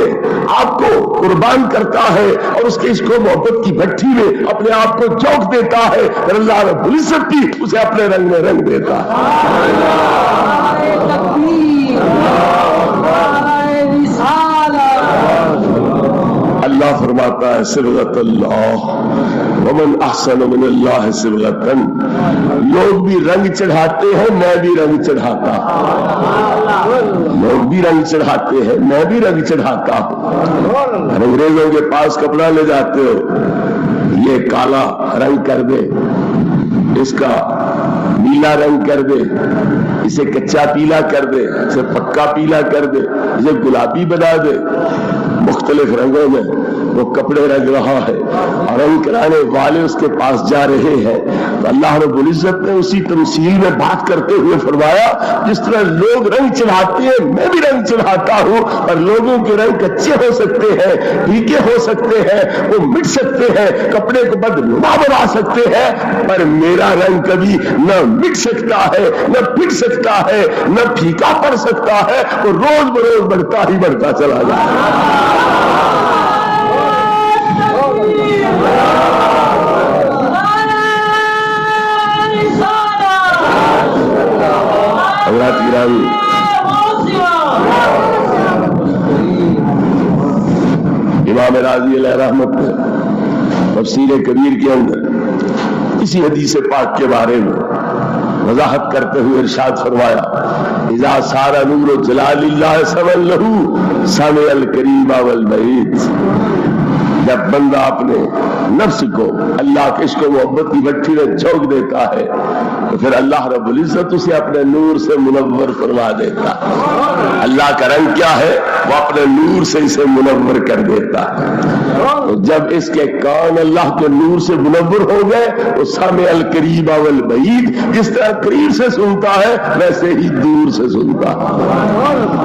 آپ کو قربان کرتا ہے اور اس کے عشق و محبت کی بھٹی میں اپنے آپ کو جھونک دیتا ہے، پھر اللہ رب العزت بھی اسے اپنے رنگ میں رنگ دیتا ہے۔ اللہ فرماتا ہے صبغۃ اللہ ومن احسن من اللہ صبغۃ، لوگ بھی رنگ چڑھاتے ہیں میں بھی رنگ چڑھاتا ہوں، لوگ بھی رنگ چڑھاتے ہیں میں بھی رنگ چڑھاتا ہوں۔ انگریزوں کے پاس کپڑا لے جاتے ہو، یہ کالا رنگ کر دے، اس کا نیلا رنگ کر دے، اسے کچا پیلا کر دے، اسے پکا پیلا کر دے، اسے گلابی بنا دے، مختلف رنگوں میں وہ کپڑے رنگ رہا ہے اور رنگ کرانے والے اس کے پاس جا رہے ہیں۔ تو اللہ رب العزت نے اسی تمثیل میں بات کرتے ہوئے فرمایا، جس طرح لوگ رنگ چڑھاتے ہیں میں بھی رنگ چڑھاتا ہوں، اور لوگوں کے رنگ کچے ہو سکتے ہیں، پھیکے ہو سکتے ہیں، وہ مٹ سکتے ہیں، کپڑے کو بدنما بنا سکتے ہیں، پر میرا رنگ کبھی نہ مٹ سکتا ہے، نہ پھٹ سکتا ہے، نہ پھیکا پڑ سکتا ہے، وہ روز بروز بڑھتا ہی بڑھتا چلا جائے گا۔ حضرات گرامی، امام راضی علیہ رحمت نے تفسیر کبیر کے اندر اسی حدیث پاک کے بارے میں وضاحت کرتے ہوئے ارشاد فرمایا، اذا سار نور جلال اللہ سمن لہو سمع الکریم والبعید، جب بندہ اپنے نفس کو اللہ کے عشق و محبت کی بھٹی میں جھونک دیتا ہے تو پھر اللہ رب العزت اسے اپنے نور سے منور فرما دیتا ہے۔ اللہ کا رنگ کیا ہے؟ وہ اپنے نور سے اسے منور کر دیتا ہے۔ تو جب اس کے کان اللہ کے نور سے منور ہو گئے وہ سامع القریب والبعید، جس طرح قریب سے سنتا ہے ویسے ہی دور سے سنتا ہے۔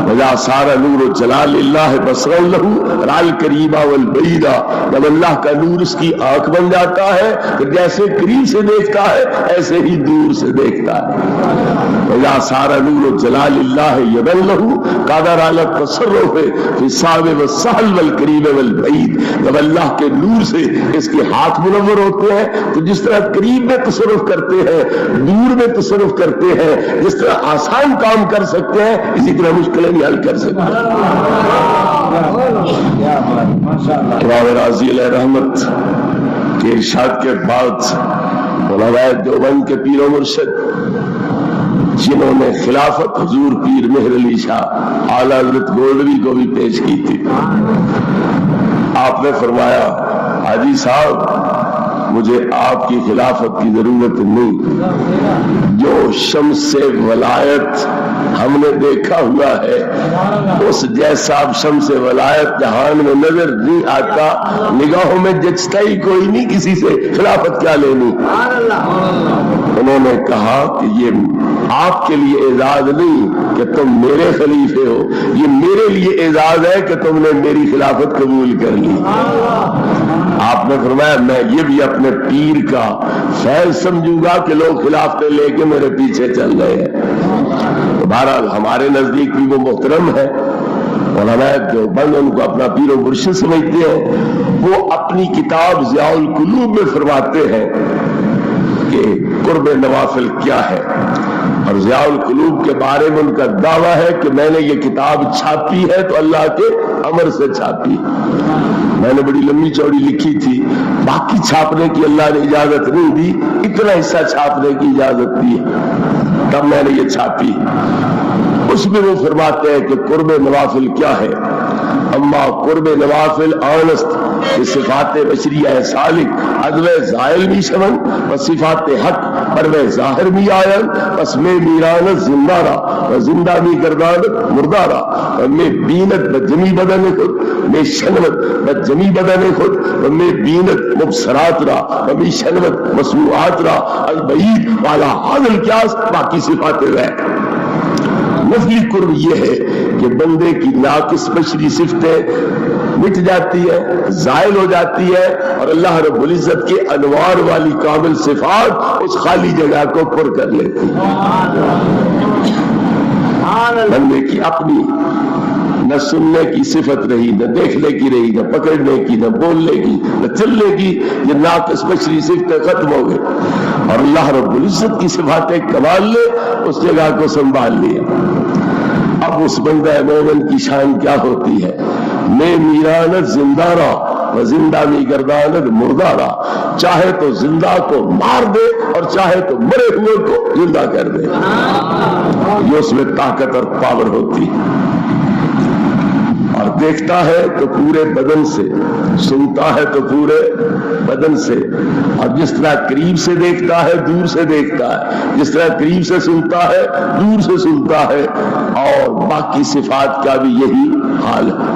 وجہ سارا نور جلال اللہ بصرا لہو رال قریب والبعید، جب اللہ کا نور اس کی آنکھ بن جاتا ہے کہ جیسے قریب سے دیکھتا ہے ایسے ہی دور سے دیکھتا ہے۔ وجہ سارا نور جلال اللہ یبن لہو قادر علی التصرف فی الصعب والسہل والقریب والبعید، جب اللہ کے نور سے اس کے ہاتھ منور ہوتے ہیں تو جس طرح قریب میں تصرف کرتے ہیں، دور میں تصرف کرتے ہیں، جس طرح آسان کام کر سکتے ہیں اسی طرح مشکلیں بھی حل کر سکتے ہیں۔ امام راضی علیہ رحمت کے ارشاد کے بعد علماء دیوبند کے پیر و مرشد جنہوں نے خلافت حضور پیر مہر علی شاہ اعلیٰ حضرت گولڈوی کو بھی پیش کی تھی، آپ نے فرمایا، حاجی صاحب مجھے آپ کی خلافت کی ضرورت نہیں. جو شمس سے ولایت ہم نے دیکھا ہوا ہے اس جیسا اب شمس ولایت جہان میں نظر نہیں آتا. نگاہوں میں جچتا ہی کوئی نہیں کسی سے خلافت کیا لینی. انہوں نے کہا کہ یہ آپ کے لیے اعزاز نہیں کہ تم میرے خلیفے ہو، یہ میرے لیے اعزاز ہے کہ تم نے میری خلافت قبول کر لی. آپ نے فرمایا میں یہ بھی اپنے پیر کا فیض سمجھوں گا کہ لوگ خلافتیں لے کے میرے پیچھے چل رہے ہیں. تو بہرحال ہمارے نزدیک بھی وہ محترم ہے. علماء دیوبند ان کو اپنا پیر و مرشد سمجھتے ہیں. وہ اپنی کتاب ضیاء القلوب میں فرماتے ہیں کہ قرب نوافل کیا ہے، اور ضیاء القلوب کے بارے میں ان کا دعویٰ ہے کہ میں نے یہ کتاب چھاپی ہے تو اللہ کے امر سے چھاپی. میں نے بڑی لمبی چوڑی لکھی تھی، باقی چھاپنے کی اللہ نے اجازت نہیں دی، اتنا حصہ چھاپنے کی اجازت دی تب میں نے یہ چھاپی. اس میں وہ فرماتے ہیں کہ قرب نوافل کیا ہے. اما قرب نوافل آنست کہ صفات بشریہ سالک عدو زائل می شون و صفات حق پرو ظاہر می آئن پس میں میرانت زندہ را و زندہ می گردانت مردہ را و میں بینت بجمی بدن خود میں شنوت بجمی بدن خود و میں بینت مبصرات را و میں شنوت مسموعات را البعید والا حاضر کیاس باقی صفات ہے. نفلی قرب یہ ہے کہ بندے کی ناقص بشری صفتیں مٹ جاتی ہے، زائل ہو جاتی ہے، اور اللہ رب العزت کے انوار والی کامل صفات اس خالی جگہ کو پر کر لیتی ہے. بندے کی اپنی نہ سننے کی صفت رہی، نہ دیکھنے کی رہی، نہ پکڑنے کی، نہ بولنے کی، نہ چلنے کی. یہ ناقص بشری صفتیں ختم ہو گئی اور اللہ رب العزت کی صفات کمال نے اس جگہ کو سنبھال لیا. اب اس بندہ مومن کی شان کیا ہوتی ہے؟ میں میرانت زندہ رہا و زندہ می گردانت مردہ رہا. چاہے تو زندہ کو مار دے اور چاہے تو مرے ہوئے کو زندہ کر دے. یہ اس میں طاقت اور پاور ہوتی ہے. اور دیکھتا ہے تو پورے بدن سے، سنتا ہے تو پورے بدن سے. اور جس طرح قریب سے دیکھتا ہے دور سے دیکھتا ہے، جس طرح قریب سے سنتا ہے دور سے سنتا ہے، اور باقی صفات کا بھی یہی حال ہے.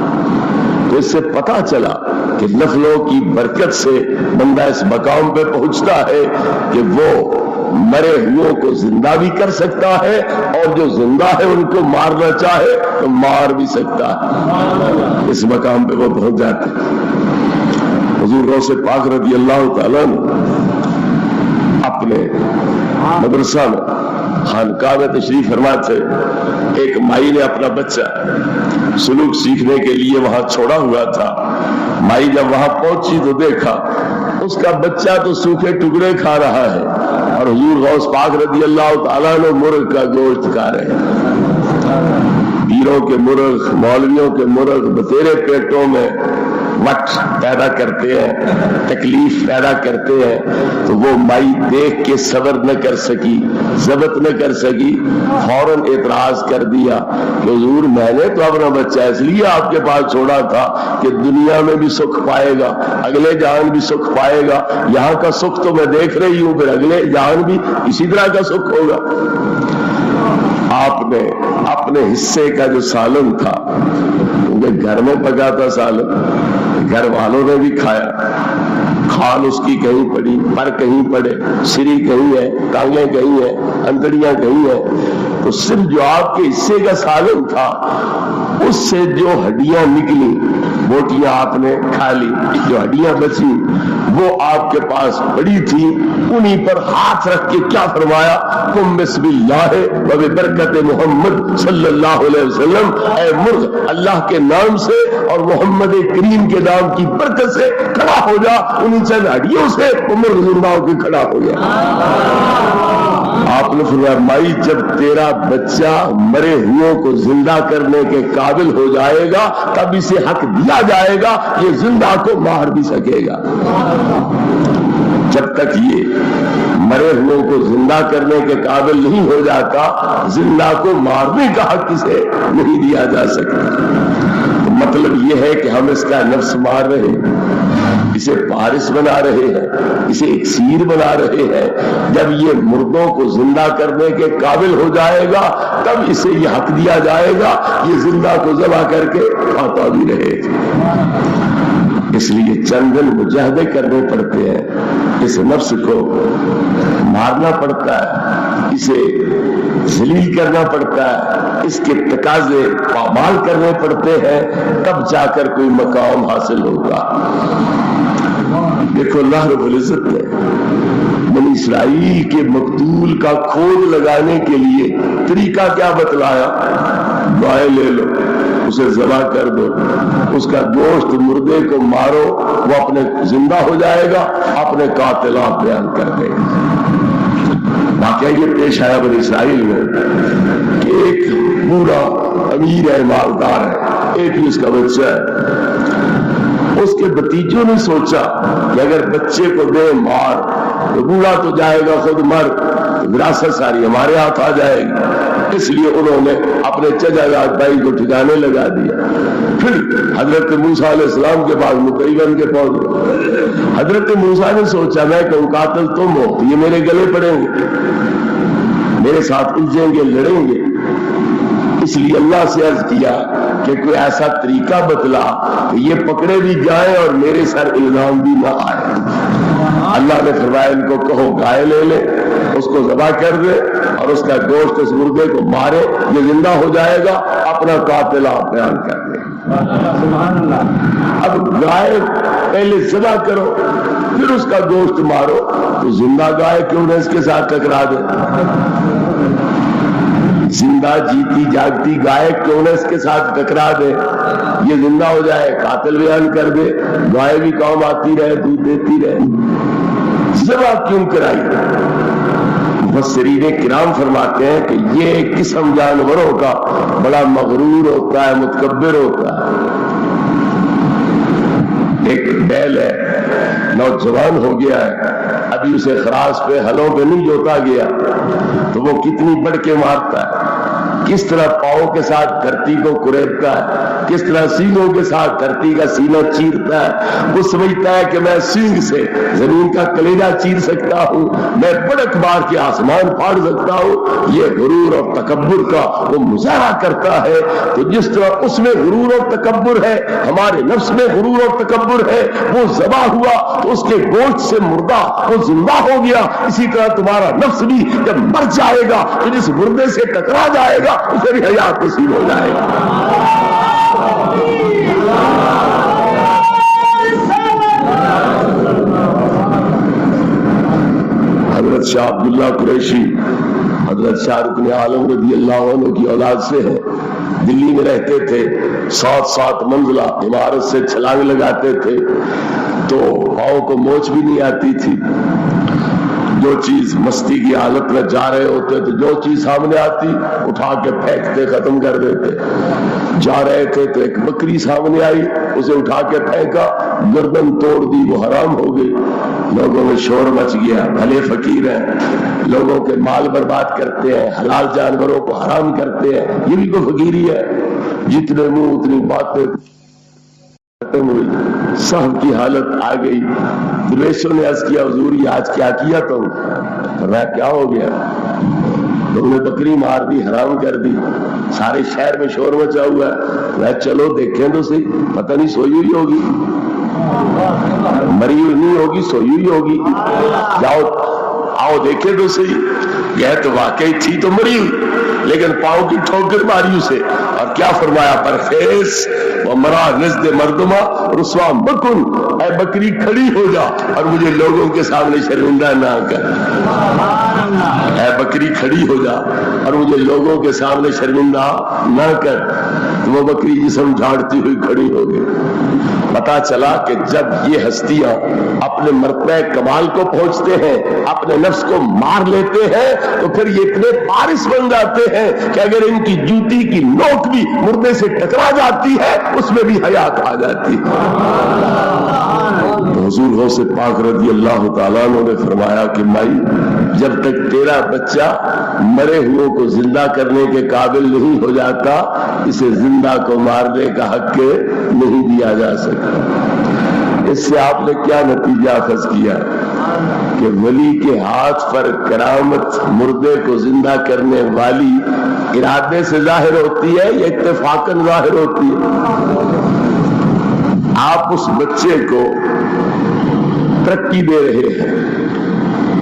تو اس سے پتا چلا کہ نفلوں کی برکت سے بندہ اس مقام پہ پہنچتا ہے کہ وہ مرے ہوئے کو زندہ بھی کر سکتا ہے، اور جو زندہ ہے ان کو مارنا چاہے تو مار بھی سکتا ہے. اس مقام پہ وہ پہنچ جاتے ہیں. حضور غوث پاک رضی اللہ تعالیٰ اپنے مدرسہ میں خانقاہ میں تشریف فرما تھے. ایک مائی نے اپنا بچہ سلوک سیکھنے کے لیے وہاں چھوڑا ہوا تھا. مائی جب وہاں پہنچی تو دیکھا اس کا بچہ تو سوکھے ٹکڑے کھا رہا ہے اور حضور غوث پاک رضی اللہ تعالیٰ نے مرغ کا گوشت کھا رہے ہیں. پیروں کے مرغ، مولویوں کے مرغ بتیرے پیٹوں میں وٹ پیدا کرتے ہیں، تکلیف پیدا کرتے ہیں. تو وہ مائی دیکھ کے صبر نہ کر سکی، ضبط نہ کر سکی، فوراً اعتراض کر دیا کہ حضور میں نے تو اپنا بچہ اس لیے آپ کے پاس چھوڑا تھا کہ دنیا میں بھی سکھ پائے گا، اگلے جہان بھی سکھ پائے گا. یہاں کا سکھ تو میں دیکھ رہی ہوں، پھر اگلے جہان بھی اسی طرح کا سکھ ہوگا. آپ نے اپنے حصے کا جو سالن تھا، کیونکہ گھر میں پکا تھا سالن، گھر والوں نے بھی کھایا. کھال اس کی کہیں پڑی، پر کہیں پڑے، سری کہیں ہے، ٹانگیں کہیں ہیں، انتڑیاں کہیں ہیں. تو صرف جو آپ کے حصے کا سالن تھا اس سے جو ہڈیاں نکلی، بوٹیاں آپ نے کھا لی، جو ہڈیاں بچی وہ آپ کے پاس پڑی تھی. انہی پر ہاتھ رکھ کے کیا فرمایا؟ قم بسم اللہ و ببرکت محمد صلی اللہ علیہ وسلم. اے مرغ اللہ کے نام سے اور محمد کریم کے نام کی برکت سے کھڑا ہو جا. انہی چند ہڈیوں سے وہ مرغ زندہ ہو کے کھڑا ہو گیا. آپ نے فرمایا مائی جب تیرا بچہ مرے ہوئے کو زندہ کرنے کے قابل ہو جائے گا تب اسے حق دیا جائے گا، یہ زندہ کو مار بھی سکے گا. جب تک یہ مرے ہوئے کو زندہ کرنے کے قابل نہیں ہو جاتا، زندہ کو مارنے کا حق اسے نہیں دیا جا سکتا. مطلب یہ ہے کہ ہم اس کا نفس مار رہے ہیں، اسے پارس بنا رہے ہیں، اسے اکسیر بنا رہے ہیں. جب یہ مردوں کو زندہ کرنے کے قابل ہو جائے گا تب اسے یہ حق دیا جائے گا یہ زندہ کو ذبح کر کے کھاتا بھی رہے. اس لیے چند دن مجاہدے کرنے پڑتے ہیں، اس نفس کو مارنا پڑتا ہے، اسے ذلیل کرنا پڑتا ہے، اس کے تقاضے پامال کرنے پڑتے ہیں، تب جا کر کوئی مقام حاصل ہوگا. دیکھو اللہ رب العزت نے بنی اسرائیل کے مقتول کا کھوج لگانے کے لیے طریقہ کیا بتلایا؟ گائے لے لو، اسے ذبح کر دو، اس کا گوشت مردے کو مارو، وہ اپنے زندہ ہو جائے گا، اپنے قاتل آپ بیان کر دیں. واقعہ یہ پیش آیا بنی اسرائیل میں کہ ایک بوڑھا امیر ہے، مالدار ہے، ایک ہی اس کا بچہ ہے. اس کے بھتیجوں نے سوچا کہ اگر بچے کو دے مار تو بوڑھا تو جائے گا خود مر، وراثت ساری ہمارے ہاتھ آ جائے گی. اس لیے انہوں نے اپنے چچا جاد بھائی کو ٹھکانے لگا دیا. پھر حضرت موسیٰ علیہ السلام کے پاس مدعی بن کے پہنچ گئے. حضرت موسیٰ نے سوچا میں کہوں قاتل تم ہو تو یہ میرے گلے پڑیں گے، میرے ساتھ الجھیں گے، لڑیں گے. اس لیے اللہ سے عرض کیا کہ کوئی ایسا طریقہ بتلا کہ یہ پکڑے بھی جائیں اور میرے سر الزام بھی نہ آئے. اللہ نے فرمایا ان کو کہو گائے لے لے، اس کو ذبح کر دے اور اس کا گوشت اس مردے کو مارے، یہ زندہ ہو جائے گا، اپنا قاتل آپ بیان کر دے. اب گائے پہلے ذبح کرو پھر اس کا گوشت مارو، تو زندہ گائے کیوں نہ اس کے ساتھ ٹکرا دے؟ زندہ جیتی جاگتی گائے کیوں نہ اس کے ساتھ ٹکرا دے؟ یہ زندہ ہو جائے، قاتل بیان کر دے، گائے بھی کام آتی رہے، دودھ دیتی رہے. ذبح کیوں کرائی؟ مفسرین کرام فرماتے ہیں کہ یہ قسم جانوروں کا بڑا مغرور ہوتا ہے، متکبر ہوتا ہے. ایک بیل ہے، نوجوان ہو گیا ہے، ابھی اسے خراش پہ ہلوں پہ نہیں جوتا گیا تو وہ کتنی بڑھ کے مارتا ہے، کس طرح پاؤں کے ساتھ دھرتی کو کریدتا ہے، کس طرح سینگوں کے ساتھ دھرتی کا سینہ چیرتا ہے. وہ سمجھتا ہے کہ میں سینگ سے زمین کا کلیجہ چیر سکتا ہوں، میں بڑک مار کے آسمان پھاڑ سکتا ہوں. یہ غرور اور تکبر کا وہ مظاہرہ کرتا ہے. تو جس طرح اس میں غرور اور تکبر ہے، ہمارے نفس میں غرور اور تکبر ہے، وہ ذبح ہوا تو اس کے گوشت سے مردہ وہ زندہ ہو گیا. اسی طرح تمہارا نفس بھی جب مر جائے گا تو جس مردے سے ٹکرا جائے گا اسے بھی حیات نصیب ہو جائے گا. حضرت شاہ عبداللہ قریشی حضرت شاہ رکن عالم رضی اللہ عنہ کی اولاد سے ہے، دلی میں رہتے تھے، 7 منزلہ عمارت سے چھلانگ لگاتے تھے تو پاؤں کو موچ بھی نہیں آتی تھی. جو چیز مستی کی حالت میں جا رہے ہوتے تو جو چیز سامنے آتی اٹھا کے پھینکتے، ختم کر دیتے. جا رہے تھے تو ایک بکری سامنے آئی، اسے اٹھا کے پھینکا، گردن توڑ دی، وہ حرام ہو گئی. لوگوں میں شور مچ گیا، بھلے فقیر ہیں، لوگوں کے مال برباد کرتے ہیں، حلال جانوروں کو حرام کرتے ہیں، یہ بھی تو فقیری ہے. جتنے منہ اتنی باتیں ختم ہوئی، صاحب کی حالت آ گئی. درویشوں نے عرض کیا حضور یہ آج کیا کیا تم؟ فرمایا کیا ہو گیا؟ تم نے بکری مار دی، حرام کر دی، سارے شہر میں شور مچا ہوا ہے. میں چلو دیکھیں تو صحیح، پتہ نہیں سوئی ہوئی ہوگی، مری ہوئی نہیں ہوگی، سوئی ہوئی ہوگی. جاؤ آؤ دیکھیں تو صحیح. یہ تو واقعی تھی تو مری ہوئی، لیکن پاؤں کی ٹھوکر ماری اسے. اور کیا فرمایا؟ برخیز وہ مرا نزد مردما رسوا مکن، اے بکری کھڑی ہو جا اور مجھے لوگوں کے سامنے شرمندہ نہ کر. اے بکری کھڑی ہو جا اور مجھے لوگوں کے سامنے شرمندہ نہ کر. تو وہ بکری جسم جھاڑتی ہوئی کھڑی ہو گئی. پتا چلا کہ جب یہ ہستیاں اپنے مرتبہ کمال کو پہنچتے ہیں، اپنے نفس کو مار لیتے ہیں، تو پھر یہ اتنے پارس بن جاتے ہیں کہ اگر ان کی جوتی کی نوک بھی مردے سے ٹکرا جاتی ہے اس میں بھی حیات آ جاتی ہے. حضور غوث پاک رضی اللہ تعالیٰ عنہ نے فرمایا کہ مائی جب تک تیرا بچہ مرے ہوئے کو زندہ کرنے کے قابل نہیں ہو جاتا، اسے زندہ کو مارنے کا حق نہیں دیا جا سکتا. اس سے آپ نے کیا نتیجہ اخذ کیا کہ ولی کے ہاتھ پر کرامت مردے کو زندہ کرنے والی ارادے سے ظاہر ہوتی ہے یا اتفاقاً ظاہر ہوتی ہے؟ آپ اس بچے کو ترقی دے رہے ہیں،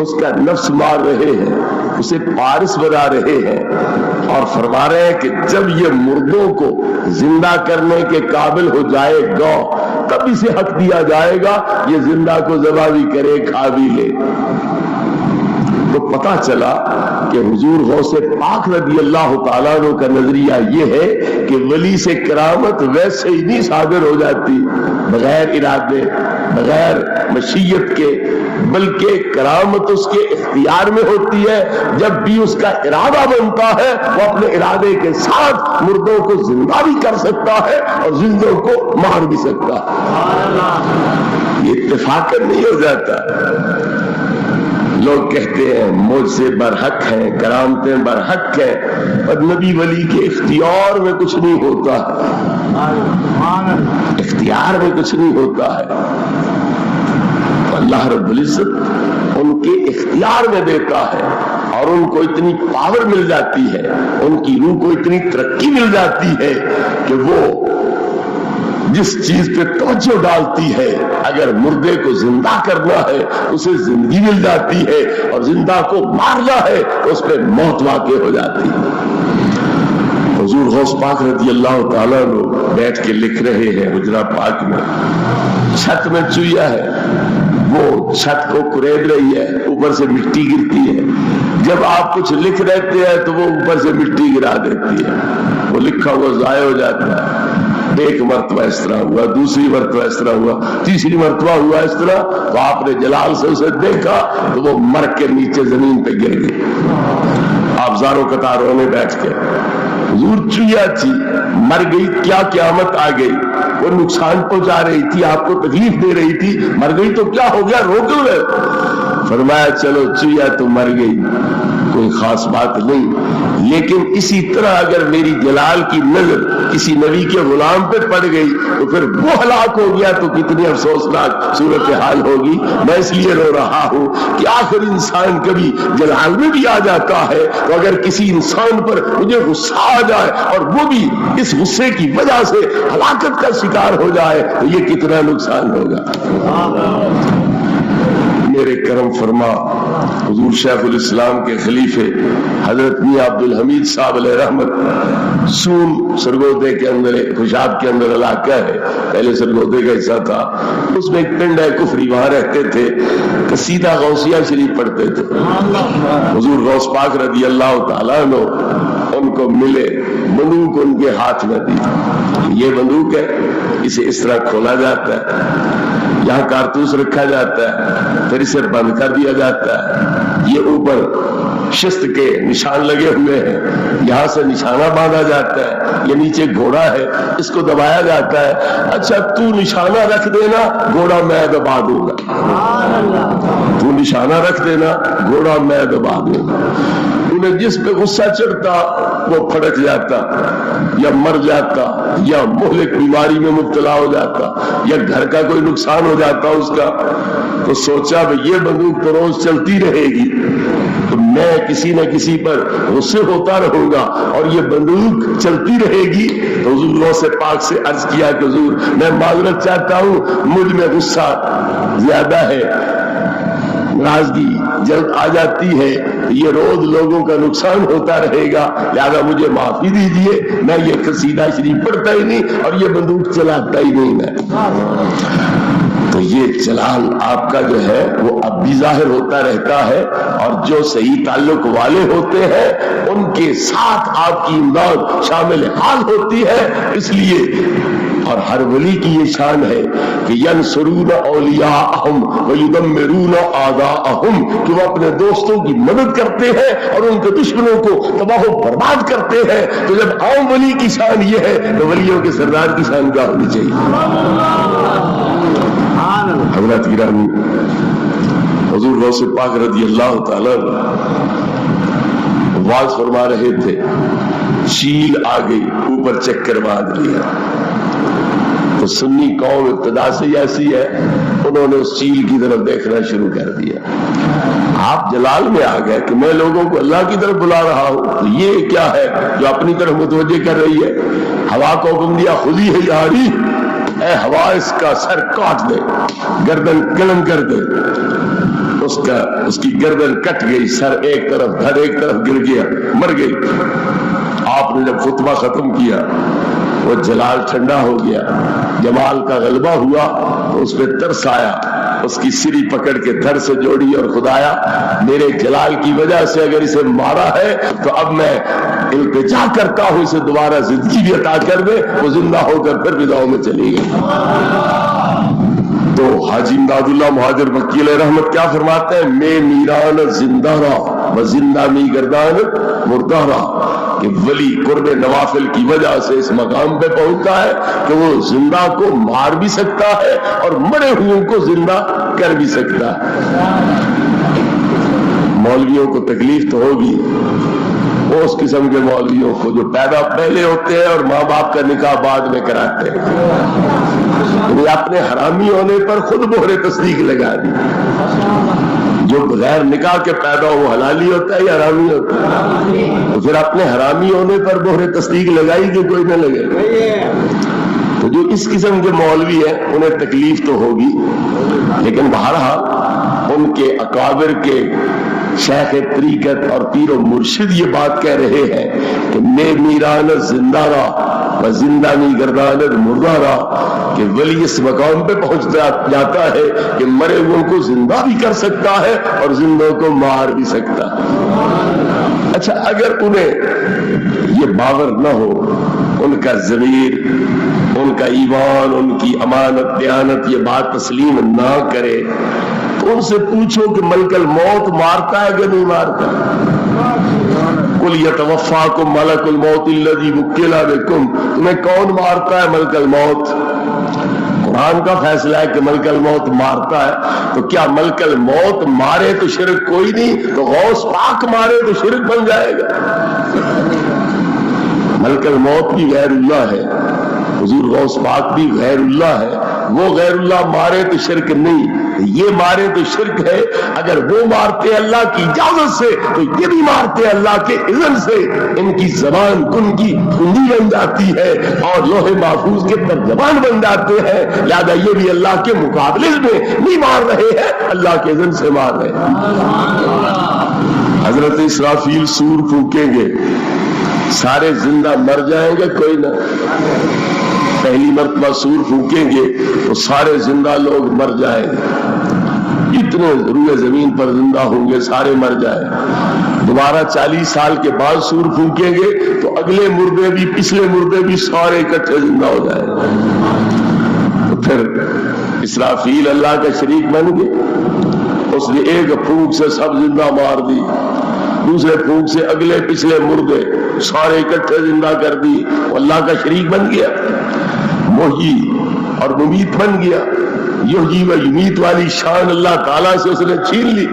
اس کا نفس مار رہے ہیں، اسے پارس بنا رہے ہیں اور فرما رہے ہیں کہ جب یہ مردوں کو زندہ کرنے کے قابل ہو جائے گا تب اسے حق دیا جائے گا، یہ زندہ کو ذبح بھی کرے کھا بھی لے۔ تو پتہ چلا کہ حضور غوث پاک رضی اللہ تعالیٰ عنہ کا نظریہ یہ ہے کہ ولی سے کرامت ویسے ہی نہیں صادر ہو جاتی بغیر ارادے بغیر مشیت کے، بلکہ کرامت اس کے اختیار میں ہوتی ہے۔ جب بھی اس کا ارادہ بنتا ہے وہ اپنے ارادے کے ساتھ مردوں کو زندہ بھی کر سکتا ہے اور زندوں کو مار بھی سکتا ہے۔ یہ اتفاق نہیں ہو جاتا۔ لوگ کہتے ہیں مجھ سے برحق ہیں، کرامتیں برحق ہیں، اور نبی ولی کے اختیار میں کچھ نہیں ہوتا ہے، اختیار میں کچھ نہیں ہوتا ہے۔ اللہ رب العزت ان کے اختیار میں دیتا ہے اور ان کو اتنی پاور مل جاتی ہے، ان کی روح کو اتنی ترقی مل جاتی ہے کہ وہ جس چیز پہ توجہ ڈالتی ہے، اگر مردے کو زندہ کرنا ہے اسے زندگی مل جاتی ہے، اور زندہ کو مارنا ہے اس پہ موت واقع ہو جاتی ہے۔ حضور غوث پاک رضی اللہ تعالیٰ عنہ بیٹھ کے لکھ رہے ہیں حجرہ پاک میں، چھت میں چویا ہے، وہ چھت کو کرید رہی ہے، اوپر سے مٹی گرتی ہے، جب آپ کچھ لکھ رہتے ہیں تو وہ اوپر سے مٹی گرا دیتی ہے، وہ لکھا ہوا ضائع ہو جاتا ہے۔ ایک مرتبہ اس طرح ہوا، دوسری مرتبہ اس طرح ہوا، تیسری مرتبہ ہوا اس طرح، تو آپ نے جلال سے اسے دیکھا تو وہ مر کے نیچے زمین پہ گر گئی۔ آپ زاروں قطاروں نے بیٹھ کے، حضور چویا تھی مر گئی، کیا قیامت آ گئی؟ وہ نقصان پہنچا رہی تھی، آپ کو تکلیف دے رہی تھی، مر گئی تو کیا ہو گیا، روک لو۔ فرمایا چلو چویا تو مر گئی، کوئی خاص بات نہیں، لیکن اسی طرح اگر میری جلال کی نظر کسی نبی کے غلام پہ پڑ گئی تو پھر وہ ہلاک ہو گیا تو کتنی افسوسناک صورتحال ہوگی۔ میں اس لیے رو رہا ہوں کہ آخر انسان کبھی جلال میں بھی آ جاتا ہے، تو اگر کسی انسان پر مجھے غصہ آ جائے اور وہ بھی اس غصے کی وجہ سے ہلاکت کا شکار ہو جائے تو یہ کتنا نقصان ہوگا۔ میرے کرم فرما حضور شیخ الاسلام کے خلیفے حضرت میاں عبد الحمید صاحب علیہ رحمت، سون سرگودے کے اندر، خوشاب کے اندر علاقہ ہے، پہلے سرگودے کا حصہ تھا، اس میں ایک پنڈ ہے کفری، وہاں رہتے تھے، قصیدہ غوثیہ شریف پڑھتے تھے۔ حضور غوث پاک رضی اللہ تعالیٰ عنہ ان کو ملے، بندوق ان کے ہاتھ میں دی، یہ بندوق ہے، اسے اس طرح کھولا جاتا ہے، یہاں کارتوس رکھا جاتا ہے، پھر اسے بند کر دیا جاتا ہے، یہ اوپر شست کے نشان لگے ہوئے ہیں، یہاں سے نشانہ باندھا جاتا ہے، یہ نیچے گھوڑا ہے، اس کو دبایا جاتا ہے، اچھا تو نشانہ رکھ دینا، گھوڑا میں دبا دوں گا، تو نشانہ رکھ دینا، گھوڑا میں دبا دوں گا۔ انہیں جس پہ غصہ چڑھتا وہ پھڑک جاتا یا مر جاتا یا مہلک بیماری میں مبتلا ہو جاتا یا گھر کا کوئی نقصان ہو جاتا اس کا، تو سوچا بھئی یہ بندوق تو روز چلتی رہے گی تو میں کسی نہ کسی پر غصے ہوتا رہوں گا اور یہ بندوق چلتی رہے گی، تو حضور غوث پاک سے عرض کیا کہ حضور میں معذرت چاہتا ہوں، مجھ میں غصہ زیادہ ہے، ناراضگی جلد آ جاتی ہے، یہ روز لوگوں کا نقصان ہوتا رہے گا، لہذا مجھے معافی دیجیے، میں یہ قصیدہ شریف پڑھتا ہی نہیں اور یہ بندوق چلاتا ہی نہیں میں۔ تو یہ جلال آپ کا جو ہے وہ اب بھی ظاہر ہوتا رہتا ہے، اور جو صحیح تعلق والے ہوتے ہیں ان کے ساتھ آپ کی امداد شامل حال ہوتی ہے۔ اس لیے اور ہر ولی کی یہ شان ہے کہ ینصرون اولیاءہم ویدمرون اعداءہم، کہ وہ اپنے دوستوں کی مدد کرتے ہیں اور ان کے دشمنوں کو تباہ و برباد کرتے ہیں۔ تو جب عام ولی کی شان یہ ہے تو ولیوں کے سردار کی شان کیا ہونی چاہیے؟ حضرات گرامی، حضور غوث پاک رضی اللہ تعالی واز فرما رہے تھے، چیل آ گئی، اوپر چکر باندھ لیا، تو تو سنی قوم ابتدا سے ہی ایسی ہے، انہوں نے اس چیل کی طرف دیکھنا شروع کر دیا۔ آپ جلال میں آ گئے کہ میں لوگوں کو اللہ کی طرف بلا رہا ہوں، تو یہ کیا ہے جو اپنی طرف متوجہ کر رہی ہے؟ ہوا کو حکم دیا خودی ہے یاری، اے ہوا اس کا سر کاٹ دے، گردن قلم کر دے۔ اس کی گردن کٹ گئی، سر ایک طرف دھڑ ایک طرف گر گیا، مر گئی۔ آپ نے جب خطبہ ختم کیا وہ جلال ٹھنڈا ہو گیا، جمال کا غلبہ ہوا تو اس پہ ترس آیا، اس کی سری پکڑ کے دھڑ سے جوڑی اور خدایا میرے جلال کی وجہ سے اگر اسے مارا ہے تو اب میں التجا کرتا ہوں اسے دوبارہ زندگی بھی عطا کر دے۔ وہ زندہ ہو کر پھر فضاؤں میں چلی گئی۔ تو حاجی امداد اللہ مہاجر مکی علیہ رحمت کیا فرماتے ہیں؟ میں میران زندہ رہا و زندہ می گردان مردہ رہا، کہ ولی قرب نوافل کی وجہ سے اس مقام پہ پہنچتا ہے کہ وہ زندہ کو مار بھی سکتا ہے اور مرے ہوئے کو زندہ کر بھی سکتا ہے۔ مولویوں کو تکلیف تو ہوگی، وہ اس قسم کے مولویوں کو جو پیدا پہلے ہوتے ہیں اور ماں باپ کا نکاح بعد میں کراتے ہیں، وہ اپنے حرامی ہونے پر خود مہر تصدیق لگا دی۔ جو بغیر نکاح کے پیدا ہو وہ حلالی ہوتا ہے یا حرامی ہوتا ہے؟ تو پھر اپنے حرامی ہونے پر مہر تصدیق لگائی کہ کوئی نہ لگے۔ تو جو اس قسم کے مولوی ہیں انہیں تکلیف تو ہوگی، لیکن بہرحال ان کے اکابر کے شیخ طریقت اور پیر و مرشد یہ بات کہہ رہے ہیں کہ میں میران زندہ رہا و زندہ می گردان مردہ رہا، کہ ولی اس مقام پہ پہنچ جاتا ہے کہ مرے ہوئے کو زندہ بھی کر سکتا ہے اور زندوں کو مار بھی سکتا ہے۔ اچھا، اگر انہیں یہ باور نہ ہو، ان کا ضمیر، ان کا ایمان، ان کی امانت دیانت یہ بات تسلیم نہ کرے تو ان سے پوچھو کہ ملک الموت مارتا ہے کہ نہیں مارتا؟ قل یتوفاکم ملک الموت الذی وکل بکم، تمہیں کون مارتا ہے؟ ملک الموت۔ قرآن کا فیصلہ ہے کہ ملک الموت مارتا ہے، تو کیا ملک الموت مارے تو شرک کوئی نہیں، تو غوث پاک مارے تو شرک بن جائے گا؟ ملک الموت بھی غیر اللہ ہے، حضور غوث پاک بھی غیر اللہ ہے، وہ غیر اللہ مارے تو شرک نہیں، یہ مارے تو شرک ہے۔ اگر وہ مارتے اللہ کی اجازت سے تو یہ بھی مارتے اللہ کے اذن سے، ان کی زبان کن کی کنڈی بن جاتی ہے اور لوح محفوظ کے ترجمان بن جاتے ہیں، لہذا یہ بھی اللہ کے مقابلے میں نہیں مار رہے ہیں، اللہ کے اذن سے مار رہے ہیں۔ حضرت اسرافیل سور پھونکیں گے، سارے زندہ مر جائیں گے؟ کوئی نہ۔ پہلی مرتبہ سور پھونکیں گے تو سارے زندہ لوگ مر جائیں گے، اتنے روئے زمین پر زندہ ہوں گے سارے مر جائیں۔ دوبارہ 40 سال کے بعد سور پھونکیں گے تو اگلے مردے بھی پچھلے مردے بھی سارے اکٹھے زندہ ہو جائیں گے۔ تو پھر اسرافیل اللہ کا شریک بن گئے، اس نے ایک پھونک سے سب زندہ مار دی، دوسرے پھونک سے اگلے پچھلے مردے سارے اکٹھے زندہ کر دی، اللہ کا شریک بن گیا، محیی اور ممیت بن گیا۔ یحیی و یمیت والی شان اللہ تعالیٰ سے اس نے چھین لی۔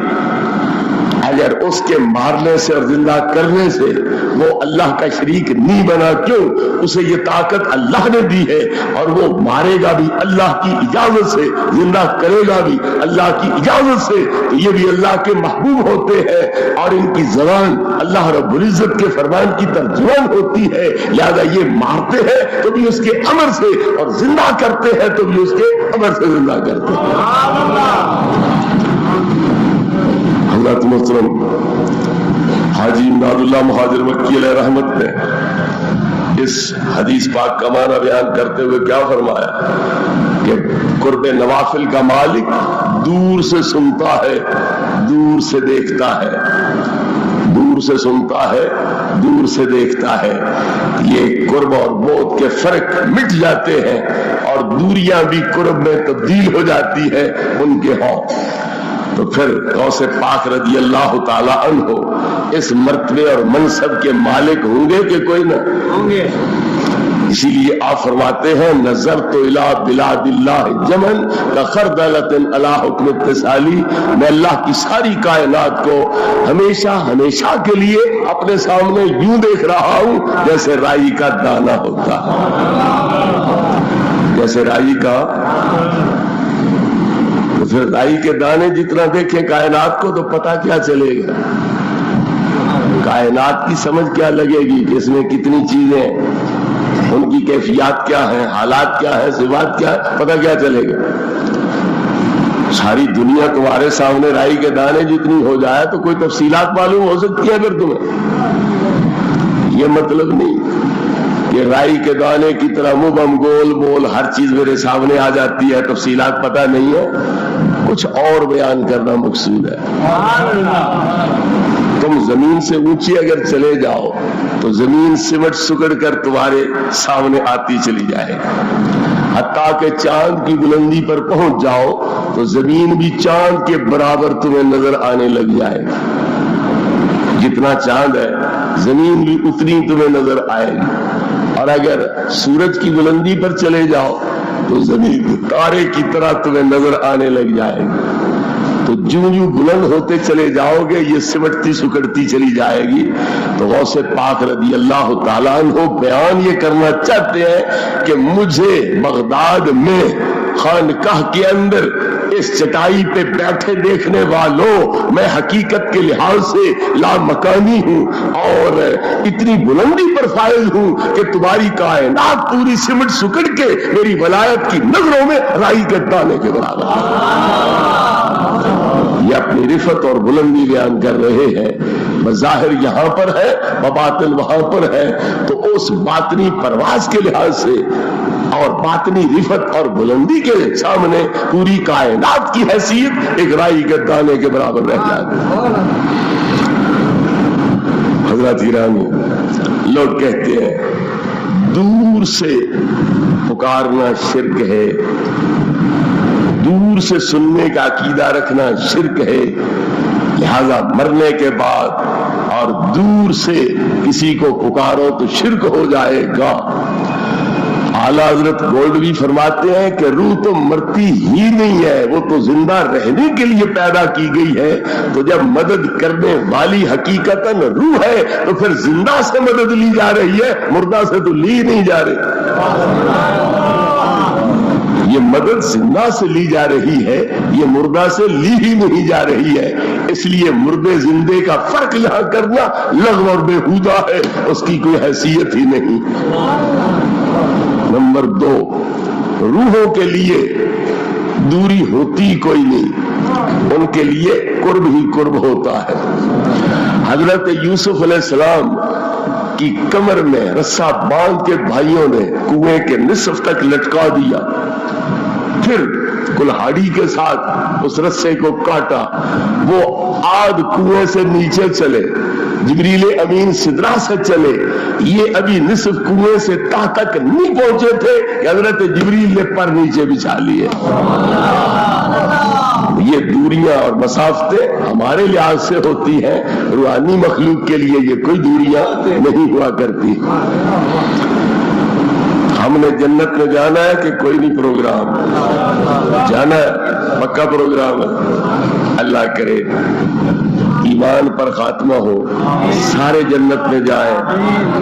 اگر اس کے مارنے سے اور زندہ کرنے سے وہ اللہ کا شریک نہیں بنا، کیوں؟ اسے یہ طاقت اللہ نے دی ہے اور وہ مارے گا بھی اللہ کی اجازت سے، زندہ کرے گا بھی اللہ کی اجازت سے، تو یہ بھی اللہ کے محبوب ہوتے ہیں اور ان کی زبان اللہ رب العزت کے فرمان کی ترجمان ہوتی ہے، لہذا یہ مارتے ہیں تو بھی اس کے امر سے اور زندہ کرتے ہیں تو بھی اس کے امر سے زندہ کرتے ہیں۔ حضرت محترم حاجی امداد اللہ مہاجر مکی علیہ رحمت نے اس حدیث پاک کا معنی بیان کرتے ہوئے کیا فرمایا کہ قرب نوافل کا مالک دور سے سنتا ہے، دور سے دیکھتا ہے، دور سے سنتا ہے، دور سے دیکھتا ہے۔ یہ قرب اور بعد کے فرق مٹ جاتے ہیں اور دوریاں بھی قرب میں تبدیل ہو جاتی ہے ان کے ہاں۔ تو پھر غوث پاک رضی اللہ تعالی عنہ اس مرتبے اور منصب کے مالک ہوں گے کہ کوئی نہ ہوں گے؟ اسی لیے آپ فرماتے ہیں نظرت الی بلاد اللہ جمن کخردلۃ علی حکم اتصالی، میں اللہ کی ساری کائنات کو ہمیشہ ہمیشہ کے لیے اپنے سامنے یوں دیکھ رہا ہوں جیسے رائی کا دانہ ہوتا ہے، جیسے رائی کا، تو پھر رائی کے دانے جتنا دیکھیں کائنات کو تو پتہ کیا چلے گا، کائنات کی سمجھ کیا لگے گی کہ اس میں کتنی چیزیں ہیں، ان کی کیفیات کیا ہیں، حالات کیا ہیں، صفات کیا ہے، پتہ کیا چلے گا۔ ساری دنیا تمہارے سامنے رائی کے دانے جتنی ہو جائے تو کوئی تفصیلات معلوم ہو سکتی ہے پھر تمہیں، یہ مطلب نہیں کہ رائی کے دانے کی طرح مبہم گول مول ہر چیز میرے سامنے آ جاتی ہے، تفصیلات پتہ نہیں ہے، کچھ اور بیان کرنا مقصود ہے۔ تم زمین سے اونچی اگر چلے جاؤ تو زمین سمٹ سکڑ کر تمہارے سامنے آتی چلی جائے، حتیٰ کہ چاند کی بلندی پر پہنچ جاؤ تو زمین بھی چاند کے برابر تمہیں نظر آنے لگ جائے گی، جتنا چاند ہے زمین بھی اتنی تمہیں نظر آئے گی۔ اور اگر سورج کی بلندی پر چلے جاؤ تو زمین تارے کی طرح تمہیں نظر آنے لگ جائے گی۔ تو جوں جوں بلند ہوتے چلے جاؤ گے یہ سمٹتی سکڑتی چلی جائے گی۔ تو غوث پاک رضی اللہ تعالیٰ عنہ بیان یہ کرنا چاہتے ہیں کہ مجھے بغداد میں خانقاہ کے اندر اس چٹائی پہ بیٹھے دیکھنے والوں، میں حقیقت کے لحاظ سے لامکانی ہوں اور اتنی بلندی پر فائز ہوں کہ تمہاری کائنات پوری سمٹ سکڑ کے میری ولایت کی نظروں میں رائی کے دانے کے برابر ہے۔ یہ اپنی رفت اور بلندی بیان کر رہے ہیں، بظاہر یہاں پر ہے بباطن وہاں پر ہے، تو اس باطنی پرواز کے لحاظ سے اور باطنی رفت اور بلندی کے سامنے پوری کائنات کی حیثیت ایک رائی کے دانے کے برابر رہ جاتی ہے۔ حضرات گرامی، لوگ کہتے ہیں دور سے پکارنا شرک ہے، دور سے سننے کا عقیدہ رکھنا شرک ہے، لہذا مرنے کے بعد اور دور سے کسی کو پکارو تو شرک ہو جائے گا۔ اعلیٰ حضرت گولڈوی فرماتے ہیں کہ روح تو مرتی ہی نہیں ہے، وہ تو زندہ رہنے کے لیے پیدا کی گئی ہے، تو جب مدد کرنے والی حقیقتاً روح ہے تو پھر زندہ سے مدد لی جا رہی ہے، مردہ سے تو لی نہیں جا رہی۔ یہ مدد زندہ سے لی جا رہی ہے، یہ مردہ سے لی ہی نہیں جا رہی ہے، اس لیے مردے زندے کا فرق یہاں کرنا لغو اور بےہودہ ہے، اس کی کوئی حیثیت ہی نہیں۔ نمبر 2، روحوں کے لیے دوری ہوتی کوئی نہیں، ان کے لیے قرب ہی قرب ہوتا ہے۔ حضرت یوسف علیہ السلام کی کمر میں رسہ باندھ کے بھائیوں نے کنویں کے نصف تک لٹکا دیا، پھر کلہاڑی کے ساتھ اس رسے کو کاٹا، وہ آدھ کنویں سے نیچے چلے، جبریل امین سدرا سے چلے، یہ ابھی نصف کنویں سے تہ تک نہیں پہنچے تھے کہ حضرت جبریل نے پر نیچے بچھا لیے۔ یہ دوریاں اور مسافتیں ہمارے لحاظ سے ہوتی ہیں، روحانی مخلوق کے لیے یہ کوئی دوریاں نہیں ہوا کرتی۔ ہم نے جنت میں جانا ہے کہ کوئی نہیں پروگرام جانا ہے، پکا پروگرام ہے، اللہ کرے ایمان پر خاتمہ ہو، سارے جنت میں جائیں،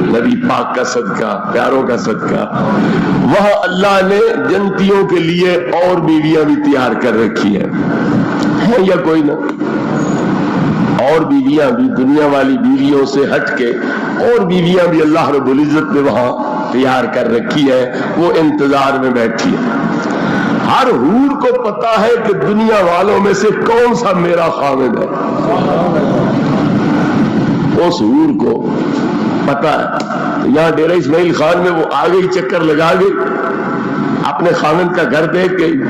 نبی پاک کا صدقہ، پیاروں کا صدقہ۔ وہاں اللہ نے جنتیوں کے لیے اور بیویاں بھی تیار کر رکھی ہیں یا کوئی نہ، اور بیویاں بھی دنیا والی بیویوں سے ہٹ کے اور بیویاں بھی اللہ رب العزت نے وہاں تیار کر رکھی ہے، وہ انتظار میں بیٹھی ہے۔ ہر حور کو پتا ہے کہ دنیا والوں میں سے کون سا میرا خاوند ہے، اس حور کو پتا ہے۔ یہاں ڈیرہ اسماعیل خان میں وہ آ گئی، چکر لگا گئی، اپنے خاوند کا گھر دیکھ گئی،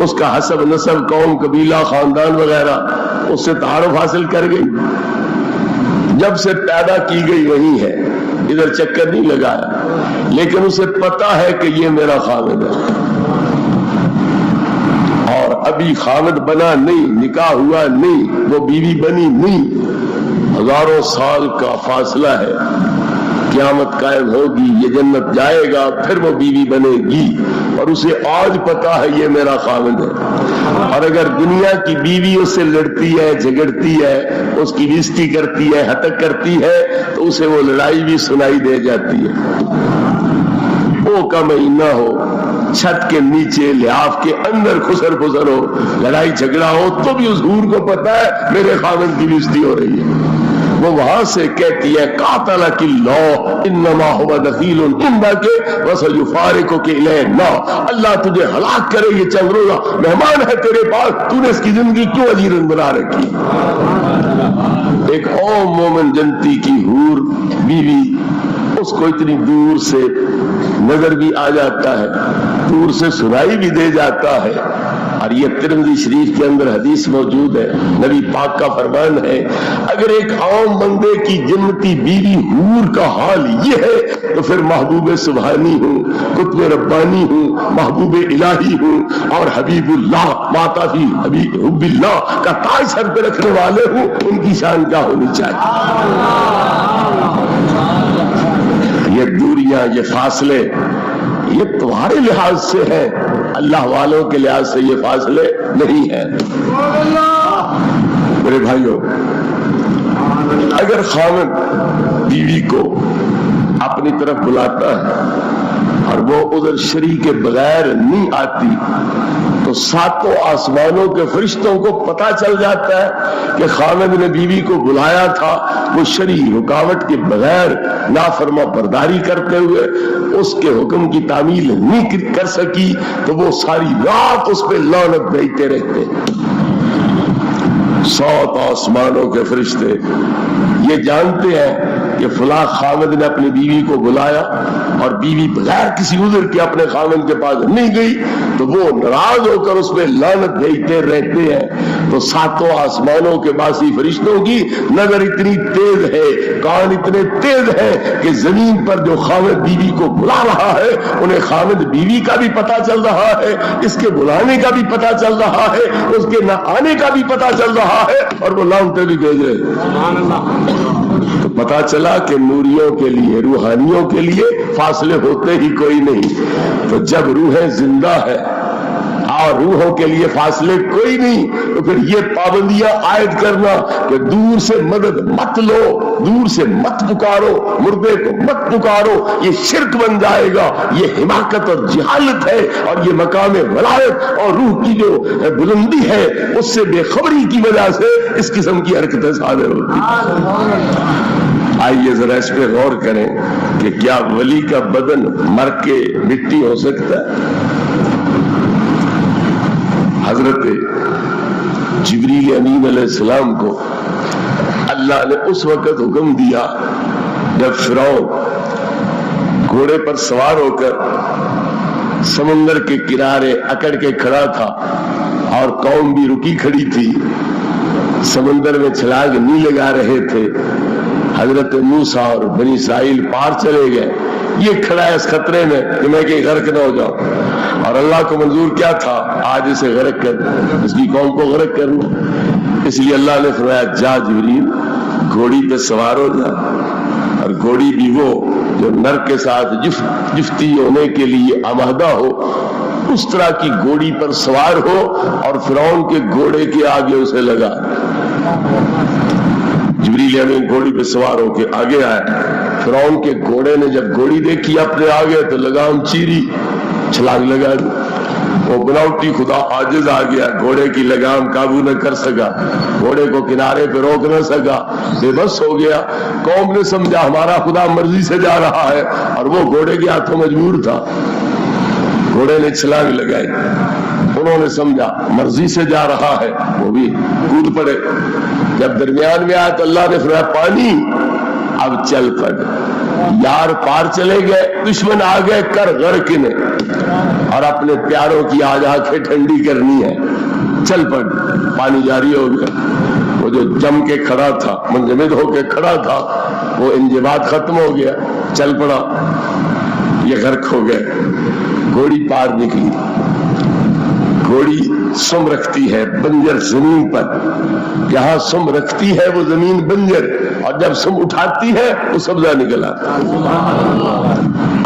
اس کا حسب نسب قوم قبیلہ خاندان وغیرہ اس سے تعارف حاصل کر گئی، جب سے پیدا کی گئی وہی ہے، ادھر چکر نہیں لگایا، لیکن اسے پتا ہے کہ یہ میرا خاوند ہے، اور ابھی خاوند بنا نہیں، نکاح ہوا نہیں، وہ بیوی بنی نہیں، ہزاروں سال کا فاصلہ ہے، قیامت قائم ہوگی، یہ جنت جائے گا، پھر وہ بیوی بنے گی، اور اسے آج پتا ہے یہ میرا خاوند ہے۔ اور اگر دنیا کی بیوی اس سے لڑتی ہے، جھگڑتی ہے، اس کی بےزتی کرتی ہے، ہتک کرتی ہے، تو اسے وہ لڑائی بھی سنائی دے جاتی ہے۔ او کا مہینہ ہو، چھت کے نیچے لحاف کے اندر خسر پسر ہو, لڑائی جھگڑا ہو, تو بھی اس حور کو پتا ہے میرے خاوند کی بےزتی ہو رہی ہے. وہ وہاں سے کہتی ہے قاتلک اللہ انما هو دخیل عندک وسیفارقک الینا, اللہ تجھے ہلاک کرے, یہ چند روزہ مہمان ہے تیرے پاس, تو نے اس کی زندگی کیوں اجیرن بنا رکھی. ایک اور مومن جنتی کی حور بیوی, اس کو اتنی دور سے نظر بھی آ جاتا ہے, دور سے سنائی بھی دے جاتا ہے. اور یہ ترمذی شریف کے اندر حدیث موجود ہے, نبی پاک کا فرمان ہے اگر ایک عام بندے کی جنتی بیوی حور کا حال یہ ہے تو پھر محبوب سبحانی ہوں, قطب ربانی ہوں, محبوب الہی ہوں, اور حبیب اللہ ماتا فی حب اللہ کا تاج سر پہ رکھنے والے ہوں, ان کی شان کیا ہونی چاہیے. یہ دوریاں, یہ فاصلے, یہ تمہارے لحاظ سے ہے, اللہ والوں کے لحاظ سے یہ فاصلے نہیں ہیں. میرے بھائیوں, اگر خاوند بیوی کو اپنی طرف بلاتا ہے اور وہ ادھر شرع کے بغیر نہیں آتی تو ساتوں آسمانوں کے فرشتوں کو پتا چل جاتا ہے کہ خاوند نے بیوی کو بلایا تھا, وہ شرعی رکاوٹ کے بغیر نافرما برداری کرتے ہوئے اس کے حکم کی تعمیل نہیں کر سکی, تو وہ ساری رات اس پہ لعنت بھیجتے رہتے. 7 آسمانوں کے فرشتے یہ جانتے ہیں کہ فلاں خاوند نے اپنی بیوی کو بلایا اور بیوی بغیر کسی عذر کے اپنے خاوند کے پاس نہیں گئی, تو وہ ناراض ہو کر اس پہ لعنت بھیجتے رہتے ہیں. تو 7 آسمانوں کے باسی فرشتوں کی نظر اتنی تیز ہے, کان اتنے تیز ہے کہ زمین پر جو خاوند بیوی کو بلا رہا ہے انہیں خاوند بیوی کا بھی پتا چل رہا ہے, اس کے بلانے کا بھی پتا چل رہا ہے, اس کے نہ آنے کا بھی پتا چل رہا ہے, اور وہ لعنتیں بھی بھیج رہے ہیں. تو پتا چلا کہ نوریوں کے لیے, روحانیوں کے لیے فاصلے ہوتے ہی کوئی نہیں. تو جب روحیں زندہ ہے اور روحوں کے لیے فاصلے کوئی نہیں, تو پھر یہ پابندیاں عائد کرنا کہ دور سے مدد مت لو, دور سے مت پکارو, مردے کو مت پکارو, یہ شرک بن جائے گا, یہ حماقت اور جہالت ہے, اور یہ مقام ولایت اور روح کی جو بلندی ہے اس سے بے خبری کی وجہ سے اس قسم کی حرکتیں صادر ہوتی ہیں. آئیے ذرا اس پہ غور کریں کہ کیا ولی کا بدن مر کے مٹی ہو سکتا ہے؟ حضرت جبریل امین علیہ السلام کو اللہ نے اس وقت حکم دیا جب فرعون گھوڑے پر سوار ہو کر سمندر کے کنارے اکڑ کے کھڑا تھا اور قوم بھی رکی کھڑی تھی, سمندر میں چھلانگ نہیں لگا رہے تھے. حضرت موسیٰ اور بنی اسرائیل پار چلے گئے, یہ کھڑا ہے اس خطرے میں کہ میں کہ غرق نہ ہو جاؤں, اور اللہ کو منظور کیا تھا آج اسے غرق کر, اس کی قوم کو غرق کرنا. اس لیے اللہ نے فرمایا جا جبریل گھوڑی پہ سوار ہو جا, اور گھوڑی بھی وہ جو نر کے ساتھ جفتی ہونے کے لیے آمادہ ہو, اس طرح کی گھوڑی پر سوار ہو اور فرعون کے گھوڑے کے آگے اسے لگا. جبریل امین گھوڑی پہ سوار ہو کے آگے آئے. فرعون کے گھوڑے نے جب گھوڑی دیکھی اپنے آگے تو لگام چیری, چھلانگ لگا دی. وہ بناوٹی خدا عاجز آ گیا, گھوڑے کی لگام قابو نہ کر سکا, گھوڑے کو کنارے پہ روک نہ سکا, بے بس ہو گیا. قوم نے سمجھا ہمارا خدا مرضی سے جا رہا ہے, اور وہ گھوڑے کے ہاتھوں مجبور تھا. گھوڑے نے چھلانگ لگائی, انہوں نے سمجھا مرضی سے جا رہا ہے, وہ بھی کود پڑے. جب درمیان میں آیا تو اللہ نے فرمایا پانی, اب چل پڑ. یار پار چلے گئے, دشمن آ گئے کر غرق نے, اور اپنے پیاروں کی آج آنکھیں ٹھنڈی کرنی ہے, چل پڑ. پانی جاری ہو گیا. وہ جو جم کے کھڑا تھا, منجمد ہو کے کھڑا تھا, وہ انجماد ختم ہو گیا, چل پڑا, یہ غرق ہو گئے. گھوڑی پار نکلی. گھوڑی سم رکھتی ہے بنجر زمین پر, جہاں سم رکھتی ہے وہ زمین بنجر, اور جب سم اٹھاتی ہے وہ سبزہ نکلا.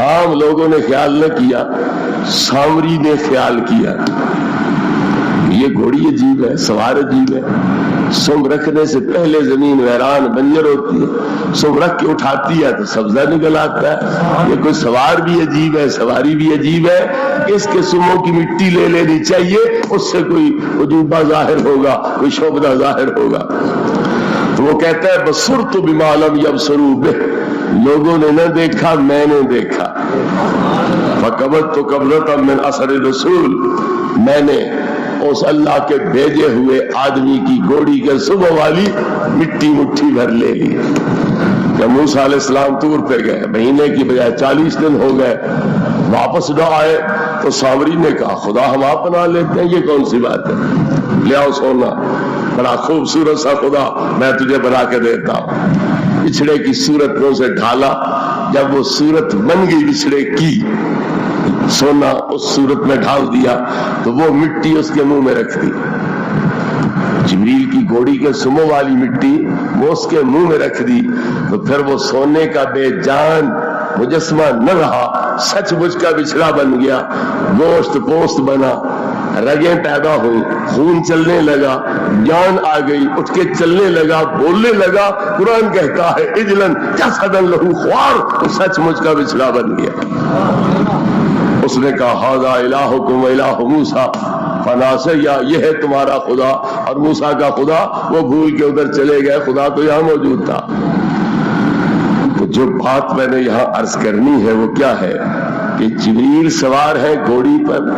عام لوگوں نے خیال نہ کیا, سامری نے خیال کیا. یہ گھوڑی عجیب ہے، سوار عجیب ہے، سم رکھنے سے پہلے زمین ویران بنجر ہوتی ہے، سم رکھ کے اٹھاتی ہے تو سبزہ نکل آتا ہے۔ یہ کوئی سوار بھی عجیب ہے، سواری بھی عجیب ہے، اس کے سموں کی مٹی لے لینی چاہیے، اس سے کوئی عجوبہ ظاہر ہوگا، کوئی شعبہ ظاہر ہوگا۔ تو وہ کہتا ہے بصرت بما لم یبصروا بہ، لوگوں نے نہ دیکھا، میں نے دیکھا۔ فقبضت قبضۃ من اثر الرسول، میں نے اس اللہ کے بھیجے ہوئے آدمی کی گھوڑی کے صبح والی مٹی مٹھی بھر لے لی۔ جب موسیٰ علیہ السلام طور پہ گئے، مہینے کی بجائے 40 دن ہو گئے، واپس نہ آئے تو سامری نے کہا خدا ہم آپ بنا لیتے ہیں، یہ کون سی بات ہے، لے آؤ سونا، بڑا خوبصورت سا خدا میں تجھے بنا کے دیتا ہوں۔ بچھڑے کی صورت میں اسے ڈھالا، جب وہ صورت بن گئی بچھڑے کی، سونا اس صورت میں ڈھال دیا تو وہ مٹی اس کے منہ میں رکھ دی۔ جبریل کی گھوڑی کے سموں والی مٹی وہ اس کے منہ میں رکھ دی تو پھر وہ سونے کا بے جان مجسمہ نہ رہا، سچ مچ کا بچھڑا بن گیا، گوشت پوست بنا، رگیں پیدا ہوئی، خون چلنے لگا، جان آ گئی، اٹھ کے چلنے لگا، بولنے لگا۔ قرآن کہتا ہے اجلن جسدا لہ خوار، تو سچ مچ کا بچھڑا بن گیا۔ اس نے کہا ھذا الہکم الہ موسیٰ، فناسیا، یہ ہے تمہارا خدا اور موسیٰ کا خدا۔ وہ بھول کے ادھر چلے گئے، خدا تو یہاں موجود تھا۔ تو جو بات میں نے یہاں عرض کرنی ہے وہ کیا ہے کہ جبریل سوار ہے گھوڑی پر،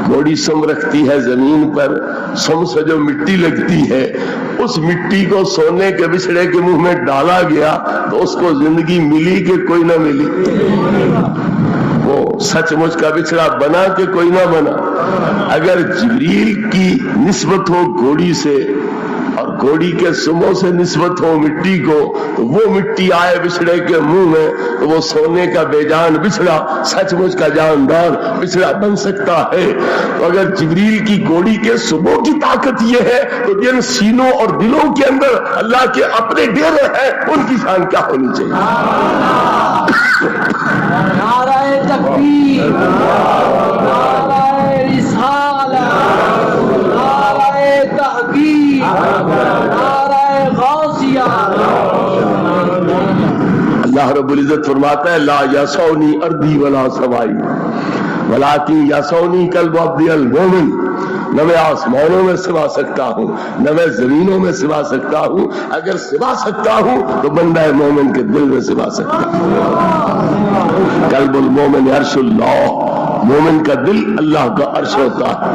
گھوڑی سم رکھتی ہے زمین پر، سم سے جو مٹی لگتی ہے اس مٹی کو سونے کے بچھڑے کے منہ میں ڈالا گیا تو اس کو زندگی ملی کہ کوئی نہ ملی؟ وہ سچ مچ کا بچھڑا بنا کہ کوئی نہ بنا؟ اگر جبریل کی نسبت ہو گھوڑی سے اور گھوڑی کے سموں سے نسبت ہو مٹی کو، تو وہ مٹی آئے بچھڑے کے منہ میں تو وہ سونے کا بے جان بچھڑا سچ مچ کا جاندار بچھڑا بن سکتا ہے۔ تو اگر جبریل کی گھوڑی کے سموں کی طاقت یہ ہے تو جن سینوں اور دلوں کے اندر اللہ کے اپنے ڈیرے ہیں ان کی شان کیا ہونی چاہیے؟ نعرہ تکبیر، نعرہ رسالت، نعرہ تحقیق، نعرہ غوثیہ۔ اللہ رب العزت فرماتا ہے لا یسعنی ارضی ولا سمائی ولکن یسعنی قلب عبدی المومن، نہ میں آسمانوں میں سوا سکتا ہوں نہ میں زمینوں میں سوا سکتا ہوں، اگر سوا سکتا ہوں تو بندہ مومن کے دل میں سوا سکتا ہوں۔ قلب المومن عرش اللہ، مومن کا دل اللہ کا عرش ہوتا ہے۔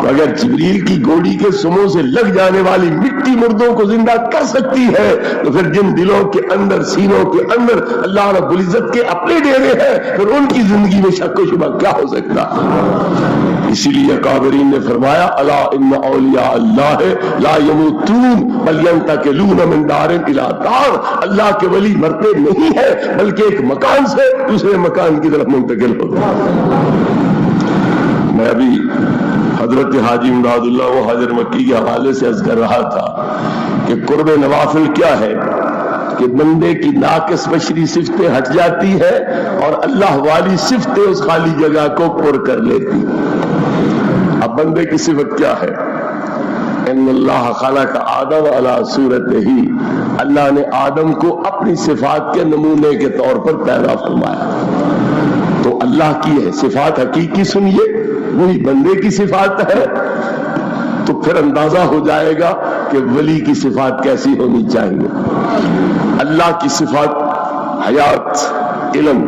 تو اگر جبریل کی گھوڑی کے سموں سے لگ جانے والی مٹی مردوں کو زندہ کر سکتی ہے تو پھر جن دلوں کے اندر سینوں کے اندر اللہ رب العزت کے اپنے ڈیرے ہیں پھر ان کی زندگی میں شک و شبہ کیا ہو سکتا؟ اسی لیے اکابرین نے فرمایا الا ان اولیاء اللہ لا یموتون بل ینتقلون من دار الی دار، اللہ کے ولی مرتے نہیں ہیں بلکہ ایک مکان سے دوسرے مکان کی طرف منتقل ہوتے ہیں۔ میں ابھی حضرت حاجی امداد اللہ و حاضر مکی کے حوالے سے عرض کر رہا تھا کہ قرب نوافل کیا ہے کہ بندے کی ناقص بشری صفتیں ہٹ جاتی ہے اور اللہ والی صفتیں اس خالی جگہ کو پر کر لیتی۔ اب بندے کی صفت کیا ہے؟ ان اللہ خلق آدم علی صورتہ، اللہ نے آدم کو اپنی صفات کے نمونے کے طور پر پیدا فرمایا۔ تو اللہ کی ہے صفات حقیقی سنیے، وہی بندے کی صفات ہے، تو پھر اندازہ ہو جائے گا کہ ولی کی صفات کیسی ہونی چاہیے۔ اللہ کی صفات حیات، علم،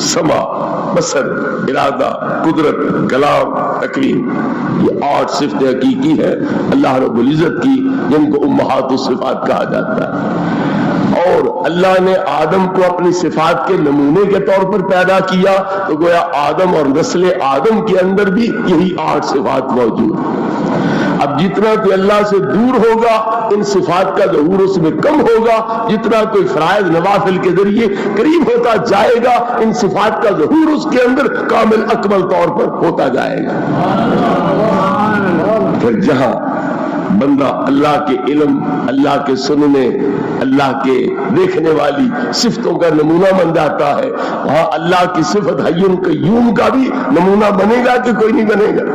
سمع، بصر، ارادہ، قدرت، کلام، تکلیم، یہ 8 صفتیں حقیقی ہیں اللہ رب العزت کی جن کو امہات الصفات کہا جاتا ہے۔ اور اللہ نے آدم کو اپنی صفات کے نمونے کے طور پر پیدا کیا تو گویا آدم اور نسل آدم کے اندر بھی یہی 8 صفات موجود ہیں۔ اب جتنا کوئی اللہ سے دور ہوگا ان صفات کا ظہور اس میں کم ہوگا، جتنا کوئی فرائض نوافل کے ذریعے قریب ہوتا جائے گا ان صفات کا ظہور اس کے اندر کامل اکمل طور پر ہوتا جائے گا۔ پھر جہاں بندہ اللہ کے علم، اللہ کے سننے، اللہ کے دیکھنے والی صفتوں کا نمونہ بن جاتا ہے، وہاں اللہ کی صفت حی قیوم کا بھی نمونہ بنے گا کہ کوئی نہیں بنے گا؟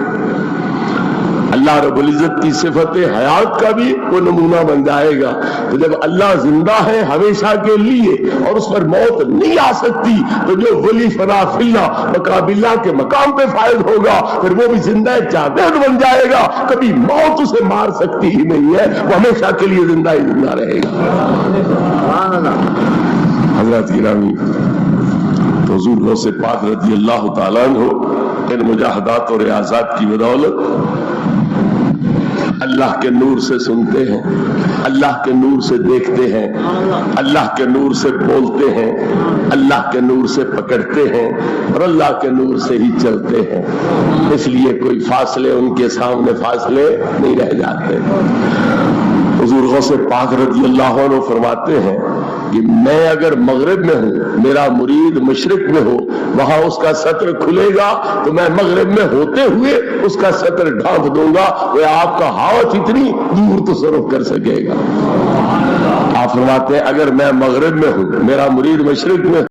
اللہ رب العزت کی صفت حیات کا بھی وہ نمونہ بن جائے گا. تو جب اللہ زندہ ہے ہمیشہ کے لیے اور اس پر موت نہیں آ سکتی تو جو ولی فنا فی اللہ مقام اللہ کے مقام پہ فائز ہوگا پھر وہ بھی زندہ جاوید بن جائے گا. کبھی موت اسے مار سکتی ہی نہیں ہے, وہ ہمیشہ کے لیے زندہ ہی زندہ رہے گا. حضرات گرامی, تو حضور غوث پاک رضی اللہ تعالیٰ عنہ ان مجاہدات اور ریاضات کی بدولت اللہ کے نور سے سنتے ہیں, اللہ کے نور سے دیکھتے ہیں, اللہ کے نور سے بولتے ہیں, اللہ کے نور سے پکڑتے ہیں اور اللہ کے نور سے ہی چلتے ہیں. اس لیے کوئی فاصلے ان کے سامنے فاصلے نہیں رہ جاتے. حضور غوث پاک رضی اللہ عنہ فرماتے ہیں کہ میں اگر مغرب میں ہوں, میرا مرید مشرق میں ہو, وہاں اس کا سطر کھلے گا تو میں مغرب میں ہوتے ہوئے اس کا سطر ڈھانپ دوں گا, وہ آپ کا ہاتھ اتنی دور تصرف کر سکے گا. آپ فرماتے ہیں اگر میں مغرب میں ہوں, میرا مرید مشرق میں